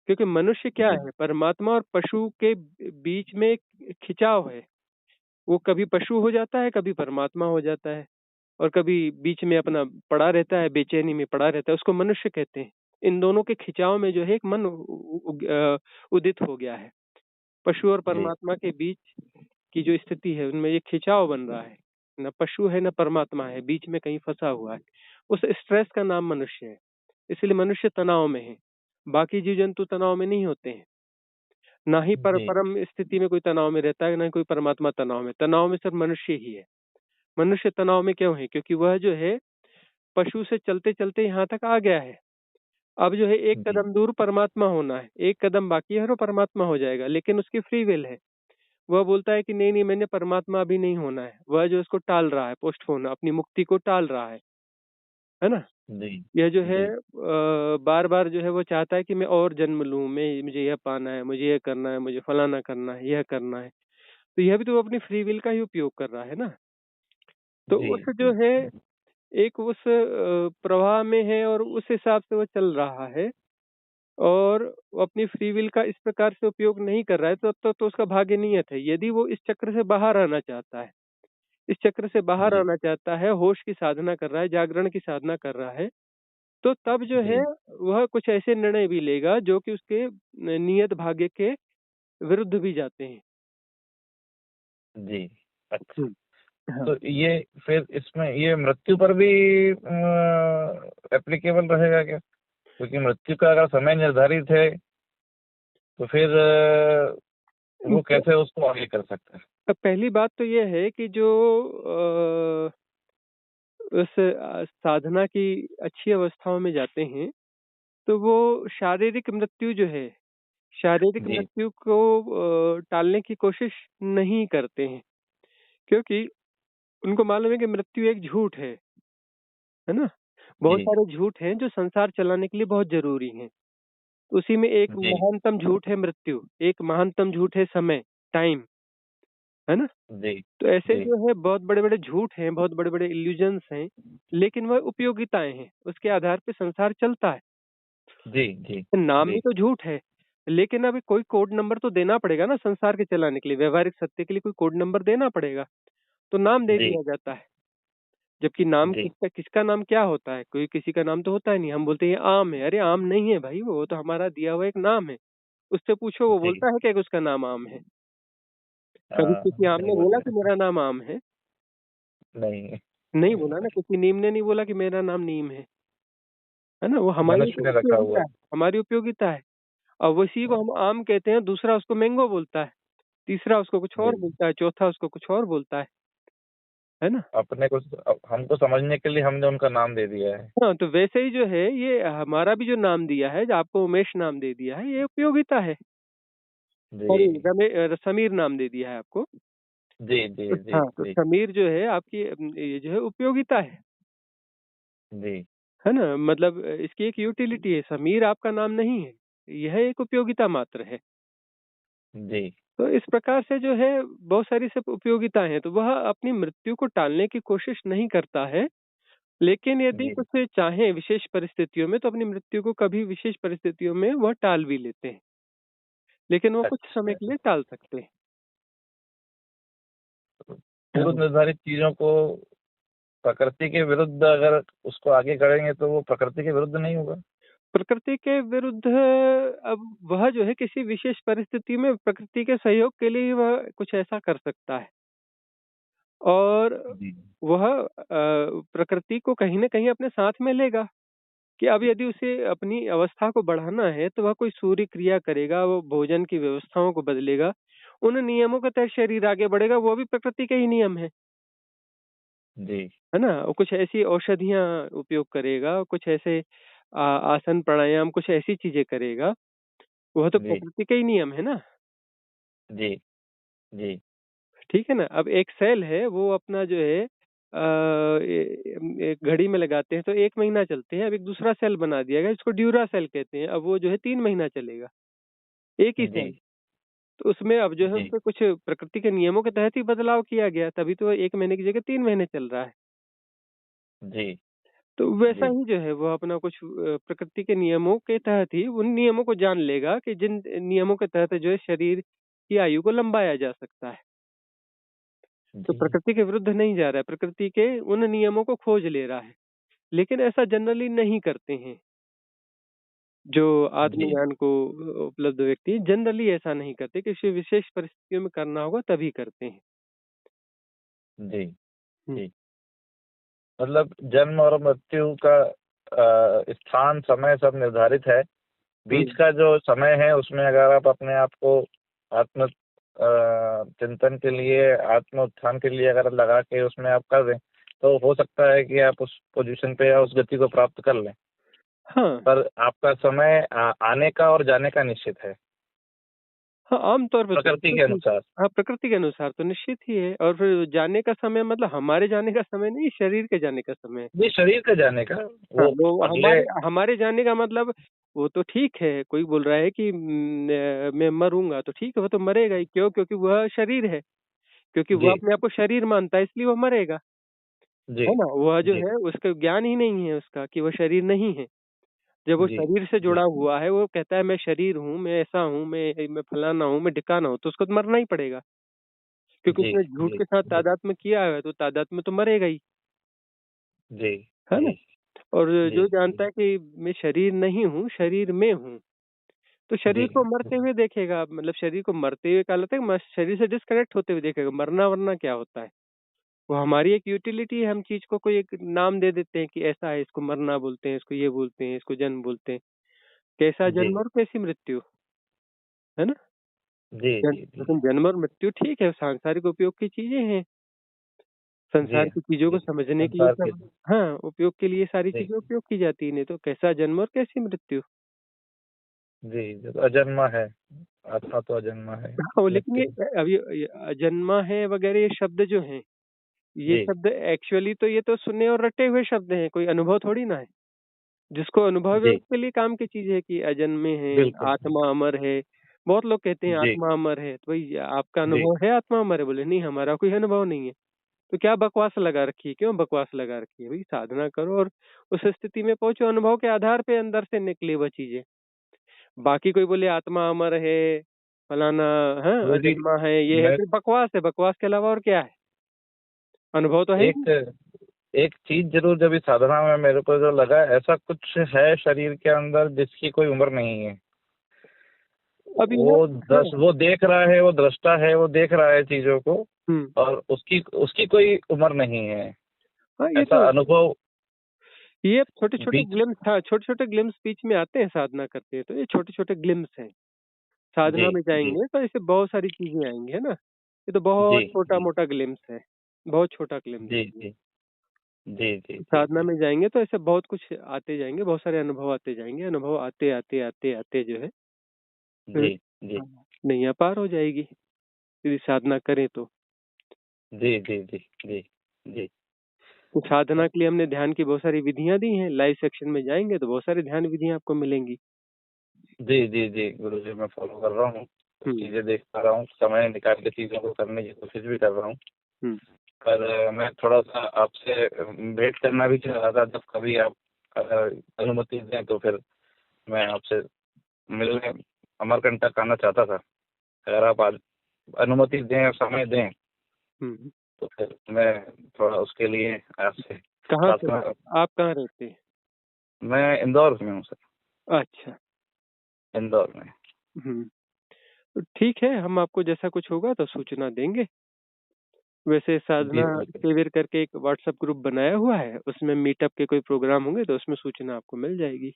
क्योंकि मनुष्य क्या जी है, परमात्मा और पशु के बीच में एक खिंचाव है। वो कभी पशु हो जाता है, कभी परमात्मा हो जाता है, और कभी बीच में अपना पड़ा रहता है, बेचैनी में पड़ा रहता है, उसको मनुष्य कहते हैं। इन दोनों के खिंचाव में जो है एक मन उदित हो गया है। पशु और जी परमात्मा के बीच की जो स्थिति है, उनमें ये खिंचाव बन रहा है। न पशु है, न परमात्मा है, बीच में कहीं फंसा हुआ है। उस स्ट्रेस का नाम मनुष्य है। इसलिए मनुष्य तनाव में है। बाकी जीव जंतु तनाव में नहीं होते हैं। ना ही जी परम स्थिति में कोई तनाव में रहता है, ना ही कोई परमात्मा तनाव में। तनाव में सिर्फ मनुष्य ही है। मनुष्य तनाव में क्यों है? क्योंकि वह जो है पशु से चलते चलते यहाँ तक आ गया है। अब जो है एक जी कदम दूर परमात्मा होना है, एक कदम बाकी है और वो परमात्मा हो जाएगा, लेकिन उसकी फ्री विल है। वह बोलता है कि नहीं नहीं, मैंने परमात्मा अभी नहीं होना है। वह जो इसको टाल रहा है, पोस्टपोन, अपनी मुक्ति को टाल रहा है ना। जी यह जो है जी बार बार जो है वो चाहता है कि मैं और जन्म लूं, मैं मुझे यह पाना है, मुझे यह करना है, मुझे फलाना करना है, यह करना है। तो यह भी तो अपनी फ्री विल का ही उपयोग कर रहा है ना। तो जी उस जो है एक उस प्रवाह में है, और उस हिसाब से वो चल रहा है, और वो अपनी फ्री विल का इस प्रकार से उपयोग नहीं कर रहा है, तो उसका भाग्य नियत है। यदि वो इस चक्र से बाहर आना चाहता है, इस चक्र से बाहर जी आना चाहता है, होश की साधना कर रहा है, जागरण की साधना कर रहा है, तो तब जो है जी वह कुछ ऐसे निर्णय भी लेगा जो कि उसके नियत भाग्य के विरुद्ध भी जाते हैं। जी अच्छा। हाँ। तो ये फिर इसमें ये मृत्यु पर भी एप्लीकेबल रहेगा क्या? क्योंकि मृत्यु का अगर समय निर्धारित है तो फिर वो कैसे उसको आगे कर सकता है? अब पहली बात तो यह है कि जो उस साधना की अच्छी अवस्थाओं में जाते हैं, तो वो शारीरिक मृत्यु जो है, शारीरिक जी मृत्यु को टालने की कोशिश नहीं करते हैं। क्योंकि उनको मालूम है कि मृत्यु एक झूठ है ना। बहुत जी सारे झूठ हैं जो संसार चलाने के लिए बहुत जरूरी हैं। उसी में एक जी महानतम झूठ है मृत्यु, एक महानतम झूठ है समय, टाइम। है ना? जी तो ऐसे जी जो है बहुत बड़े बड़े झूठ हैं, बहुत बड़े बड़े इल्यूजन्स हैं, लेकिन वह उपयोगिताएं हैं, उसके आधार पे संसार चलता है। जी जी नाम जी भी तो झूठ है, लेकिन अभी कोई कोड नंबर तो देना पड़ेगा ना संसार के चलाने के लिए, व्यवहारिक सत्य के लिए कोई कोड नंबर देना पड़ेगा, तो नाम दे जी दिया जाता है। जबकि नाम जी किसका किसका नाम क्या होता है, कोई किसी का नाम तो होता है नहीं। हम बोलते हैं ये आम है, अरे आम नहीं है भाई, वो तो हमारा दिया हुआ एक नाम है। उससे पूछो, वो जी बोलता है क्या कि उसका नाम आम है? कभी हाँ, किसी आम नहीं ने बोला कि बोलते। मेरा नाम आम है? नहीं नहीं नहीं बोला बोला। ना, किसी नीम ने नहीं बोला कि मेरा नाम नीम है ना? वो हमारी मनुष्य एक ने रखा हुआ उपयोगिता है। है, हमारी उपयोगिता है। और उसी को हम आम कहते हैं, दूसरा उसको मैंगो बोलता है, तीसरा उसको कुछ और जी बोलता है, चौथा उसको कुछ और बोलता है ना? अपने को हमको समझने के लिए हमने उनका नाम दे दिया है। हाँ, तो वैसे ही जो है ये हमारा भी जो नाम दिया है, जो आपको उमेश नाम दे दिया है, ये उपयोगिता है। सॉरी, जी समीर नाम दे दिया है आपको। जी जी जी हाँ, तो जी समीर जो है आपकी ये जो है उपयोगिता जी है ना? मतलब इसकी एक यूटिलिटी है। समीर आपका नाम नहीं है, यह एक उपयोगिता मात्र है। जी तो इस प्रकार से जो है बहुत सारी सब उपयोगिताएं हैं, तो वह अपनी मृत्यु को टालने की कोशिश नहीं करता है, लेकिन यदि जी कुछ चाहे विशेष परिस्थितियों में तो अपनी मृत्यु को कभी विशेष परिस्थितियों में वह टाल भी लेते हैं, लेकिन वो कुछ समय अच्छा। के लिए टाल सकते हैं। पूर्व हाँ, निर्धारित चीजों को प्रकृति के विरुद्ध अगर उसको आगे करेंगे तो वो प्रकृति के विरुद्ध नहीं होगा। प्रकृति के विरुद्ध अब वह जो है किसी विशेष परिस्थिति में प्रकृति के सहयोग के लिए ही वह कुछ ऐसा कर सकता है, और जी वह प्रकृति को कहीं ना कहीं अपने साथ में लेगा। कि अब यदि उसे अपनी अवस्था को बढ़ाना है तो वह कोई सूर्य क्रिया करेगा, वो भोजन की व्यवस्थाओं को बदलेगा, उन नियमों के तहत शरीर आगे बढ़ेगा, वो भी प्रकृति के ही नियम जी है ना? वो कुछ ऐसी औषधियां उपयोग करेगा, कुछ ऐसे आसन प्राणायाम, कुछ ऐसी चीजें करेगा, वह तो जी प्रकृति के ही नियम है ना। जी जी ठीक है ना? अब एक सेल है, वो अपना जो है एक घड़ी में लगाते हैं तो 1 महीना चलते हैं। अब एक दूसरा सेल बना दिया गया, इसको ड्यूरा सेल कहते हैं, अब वो जो है 3 महीना चलेगा, एक ही जी सेल। तो उसमें अब जो है जी उसपे कुछ प्रकृति के नियमों के तहत ही बदलाव किया गया, तभी तो 1 महीने की जगह 3 महीने चल रहा है। जी तो वैसा जी ही जो है वो अपना कुछ प्रकृति के नियमों के तहत ही उन नियमों को जान लेगा कि जिन नियमों के तहत जो है शरीर की आयु को लंबाया जा सकता है। तो जी प्रकृति के विरुद्ध नहीं जा रहा है, प्रकृति के उन नियमों को खोज ले रहा है। लेकिन ऐसा जनरली नहीं करते हैं, जो जी आत्मज्ञान को उपलब्ध व्यक्ति हैं, जनरली ऐसा नहीं करते। किसी विशेष परिस्थितियों में करना होगा तभी करते हैं। जी हम्म, जी मतलब जन्म और मृत्यु का स्थान समय सब निर्धारित है। बीच हम्म। का जो समय है उसमें अगर आप अपने आप को आत्म चिंतन के लिए, आत्म उत्थान के लिए अगर लगा के उसमें आप कर दें तो हो सकता है कि आप उस पोजीशन पे या उस गति को प्राप्त कर लें। हाँ, पर आपका समय आने का और जाने का निश्चित है हाँ, आम तौर पे तो प्रकृति निश्चित के ही। अनुसार। हाँ, प्रकृति के अनुसार तो निश्चित ही है। और फिर जाने का समय मतलब हमारे जाने का समय नहीं, शरीर के जाने का समय है। ये शरीर का जाने का हाँ, वो वो अगले। हमारे हमारे जाने का मतलब, वो तो ठीक है। कोई बोल रहा है कि मैं मरूंगा, तो ठीक है, वो तो मरेगा ही। क्यों? क्योंकि वह शरीर है, क्योंकि वह जी अपने आप को शरीर मानता है, इसलिए वह मरेगा। जी है ना? वह जो जी है उसका ज्ञान ही नहीं है उसका कि वह शरीर नहीं है। जब वो जी शरीर से जी जुड़ा हुआ है, वो कहता है मैं शरीर हूँ, मैं ऐसा हूँ, मैं फलाना हूँ, मैं ढिकाना हूँ, तो उसको तो मरना ही पड़ेगा। क्योंकि जी उसने झूठ जी के साथ जी तादात्म्य किया है, तो तादात्म्य तो मरेगा ही। जी है ना? जी और जी जो जानता है कि मैं शरीर नहीं हूँ, शरीर में हूँ, तो जी शरीर को मरते हुए देखेगा। मतलब शरीर को मरते हुए क्या लगता है, शरीर से डिस्कनेक्ट होते हुए देखेगा। मरना वरना क्या होता है? वो हमारी एक यूटिलिटी है। हम चीज को कोई एक नाम दे देते हैं कि ऐसा है, इसको मरना बोलते हैं, इसको ये बोलते हैं, इसको जन्म बोलते हैं। कैसा जी जन्म और कैसी मृत्यु, है ना? जी जी जी लेकिन जन्म और मृत्यु ठीक है, सांसारिक उपयोग की चीजें हैं। जी संसार की चीजों को जी समझने के लिए संसार के। सब, हाँ, उपयोग के लिए सारी जी चीजें उपयोग की जाती है। नहीं तो कैसा जन्म और कैसी मृत्यु। जी जो तो अजन्मा है, आत्मा तो अजन्मा है। हाँ, लेकिन मृत्यु। ये अभी ये अजन्मा है वगैरह ये शब्द जो हैं, ये जी शब्द एक्चुअली तो ये तो सुने और रटे हुए शब्द हैं, कोई अनुभव थोड़ी ना है। जिसको अनुभव है जी उसके लिए काम की चीज है कि अजन्मे हैं, बिल्कुल आत्मा अमर है, बहुत लोग कहते हैं जी आत्मा अमर है, तो भाई आपका जी अनुभव है आत्मा अमर है? बोले नहीं, हमारा कोई अनुभव नहीं है। तो क्या बकवास लगा रखी है? क्यों बकवास लगा रखी है? भाई साधना करो और उस स्थिति में पहुंचो, अनुभव के आधार पे अंदर से निकले वह चीजें। बाकी कोई बोले आत्मा अमर है, फलाना है, वो जी अजीमा है, ये है, मैं फिर बकवास है। बकवास के अलावा और क्या है? अनुभव तो है ही नहीं। एक एक चीज जरूर जब इस साधना में मेरे को जो लगा, ऐसा कुछ है शरीर के अंदर जिसकी कोई उम्र नहीं है। अभी है। हाँ। वो देख रहा है, वो दृष्टा है, वो देख रहा है चीजों को, हम्म। और उसकी उसकी कोई उम्र नहीं है। हाँ, ये ऐसा तो अनुभव ये छोटे छोटे बीच ग्लिम्स, हाँ छोटे छोटे ग्लिम्स बीच में आते हैं साधना करते हैं, तो ये छोटे छोटे ग्लिम्स हैं। जी साधना में जी जाएंगे तो ऐसे बहुत सारी चीजें आएंगी, है ना। ये तो जी बहुत छोटा जी मोटा ग्लिम्स है, बहुत छोटा ग्लिम्स जी है ये। जी जी जी जी साधना जी में जाएंगे तो ऐसे बहुत कुछ आते जाएंगे, बहुत सारे अनुभव आते जाएंगे। अनुभव आते आते आते आते जो है फिर जी जी नैया पार हो जाएगी यदि साधना करें तो। जी जी जी जी जी तो साधना के लिए हमने ध्यान की बहुत सारी विधियां दी हैं। लाइव सेक्शन में जाएंगे तो बहुत सारी ध्यान विधियां आपको मिलेंगी। जी जी जी गुरु जी, मैं फॉलो कर रहा हूँ, हम्म। चीजें देख पा रहा हूँ, समय निकाल के चीजों को करने की कोशिश भी कर रहा हूँ। हम्म। पर मैं थोड़ा सा आपसे भेंट करना भी चाह रहा था, जब कभी आप अगर अनुमति दें तो फिर मैं आपसे मिलने अमरकंटक आना चाहता था। अगर आप आज अनुमति दें और समय दें हम्म। तो फिर मैं थोड़ा उसके लिए आपसे कहाँ से? प्रार्थना। आप कहाँ रहते हैं? मैं इंदौर में हूँ सर, अच्छा। इंदौर में। हम्म। तो ठीक है, हम आपको जैसा कुछ होगा तो सूचना देंगे। वैसे जी साधना बिल्कुल। शिविर करके एक व्हाट्सएप ग्रुप बनाया हुआ है, उसमें मीटअप के कोई प्रोग्राम होंगे तो उसमें सूचना आपको मिल जाएगी।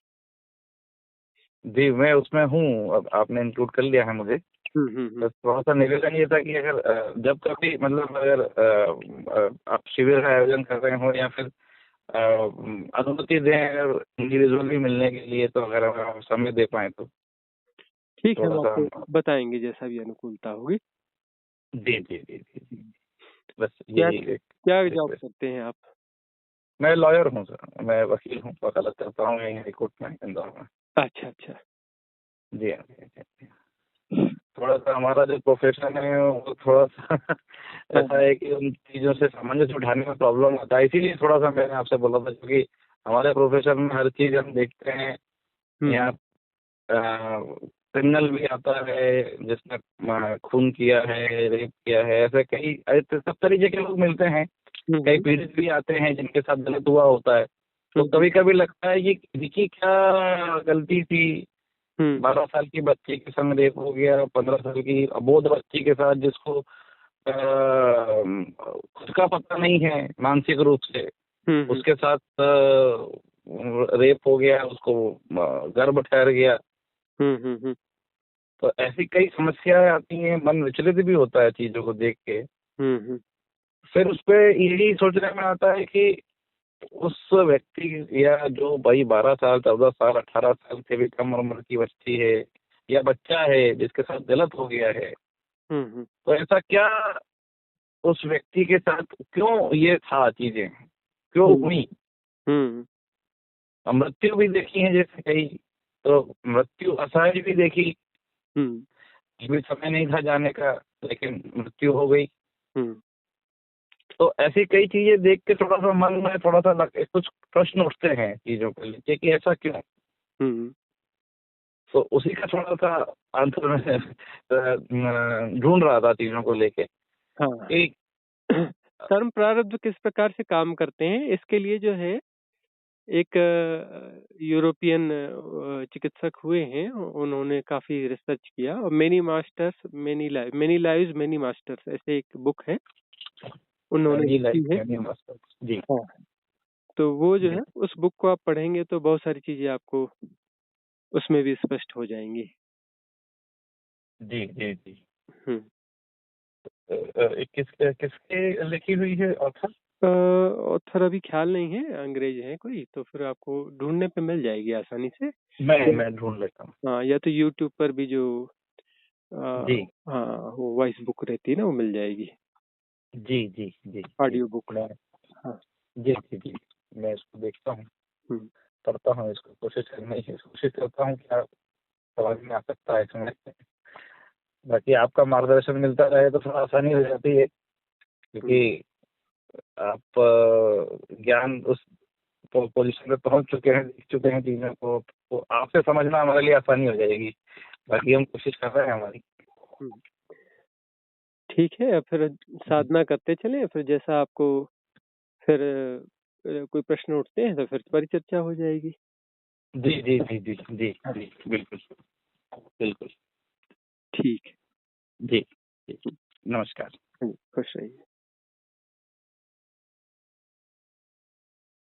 जी मैं उसमें हूँ, अब आपने इंक्लूड कर लिया है मुझे। हम्म। बस थोड़ा सा निवेदन ये था कि अगर जब कभी मतलब अगर आप शिविर का आयोजन कर रहे हो या फिर अनुमति दें अगर इंडिविजुअली मिलने के लिए, तो अगर आप समय दे पाए तो ठीक है, हम थोड़ा सा आपको बताएंगे जैसा भी अनुकूलता होगी। जी जी जी जी जी, बस क्या यही एक क्या जॉब रिक्वेस्ट। करते हैं आप? मैं लॉयर हूँ सर, मैं वकील हूँ, वकालत करता हूँ यहीं हाई कोर्ट में इंदौर में। अच्छा अच्छा। जी हाँ जी हाँ, जी हाँ। थोड़ा सा हमारा जो प्रोफेशन है वो थोड़ा सा हाँ। ऐसा है कि उन चीज़ों से सामंजस्य उठाने में प्रॉब्लम आता है, इसीलिए थोड़ा सा मैंने आपसे बोला था, क्योंकि हमारे प्रोफेशन में हर चीज़ हम देखते हैं। यहाँ हम्म। क्रिमिनल भी आता है जिसने खून किया है, रेप किया है, ऐसे कई ऐसे सब तरीके के लोग मिलते हैं। कई हम्म। पीड़ित भी आते हैं जिनके साथ गलत हुआ होता है। तो हम्म। कभी कभी लगता है ये किसकी क्या गलती थी। हम्म। 12 साल की बच्ची के संग रेप हो गया, 15 साल की अबोध बच्ची के साथ जिसको खुद का पता नहीं है मानसिक रूप से, हम्म। उसके साथ रेप हो गया, उसको गर्भ ठहर गया। हम्म। तो ऐसी कई समस्याएं आती हैं, मन विचलित भी होता है चीजों को देख के। हम्म। फिर उस पे यही सोचने में आता है कि उस व्यक्ति या जो भाई 12 साल 14 साल 18 साल से भी कम उम्र की बच्ची है या बच्चा है जिसके साथ गलत हो गया है, हम्म। तो ऐसा क्या उस व्यक्ति के साथ क्यों ये था, चीजें क्यों हम्म। हुई। हम्म। अब मृत्यु भी देखी है जैसे कही, तो मृत्यु असहज भी देखी, हम्म। अभी समय नहीं था जाने का लेकिन मृत्यु हो गई। हम्म। तो ऐसी कई चीजें देख के थोड़ा सा मन में थोड़ा सा कुछ प्रश्न उठते हैं चीजों को लेके कि ऐसा क्यों। हम्म। तो उसी का थोड़ा सा आंसर में ढूंढ रहा था चीजों को लेके हाँ। कि कर्म प्रारब्ध किस प्रकार से काम करते हैं, इसके लिए जो है एक यूरोपियन चिकित्सक हुए हैं, उन्होंने काफी रिसर्च किया। और many masters many lives many masters ऐसे एक बुक है, उन्होंने जी लिखी है। जी हाँ। तो वो जो जी है उस बुक को आप पढ़ेंगे तो बहुत सारी चीजें आपको उसमें भी स्पष्ट हो जाएंगी। जी जी जी हम्म। किसके लिखी हुई है ऑथर। ऑथर अभी ख्याल नहीं है, अंग्रेज है कोई, तो फिर आपको ढूंढने पे मिल जाएगी आसानी से। मैं ढूंढ लेता हूँ। हाँ, या तो यूट्यूब पर भी जो जी हाँ वो वॉइस बुक रहती है ना, वो मिल जाएगी, जी जी जी जी ऑडियो बुक। मैं हाँ। जी जी जी मैं इसको देखता हूँ, हम्म। करता हूँ इसको, कोशिश करता हूँ क्या समझ में आ सकता है इसमें। बाकी आपका मार्गदर्शन मिलता रहे तो थोड़ा आसानी हो जाती है, क्योंकि आप ज्ञान उस पोजीशन पे पहुंच चुके हैं, सीख चुके हैं चीज़ों को, तो आपसे समझना हमारे लिए आसानी हो जाएगी। बाकी हम कोशिश कर रहे हैं हमारी। हम्म। ठीक है, फिर साधना करते चलें, फिर जैसा आपको फिर कोई प्रश्न उठते हैं तो फिर परिचर्चा हो जाएगी। जी जी जी जी जी जी, बिल्कुल बिल्कुल। ठीक है। जी जी, नमस्कार। खुश रहिए।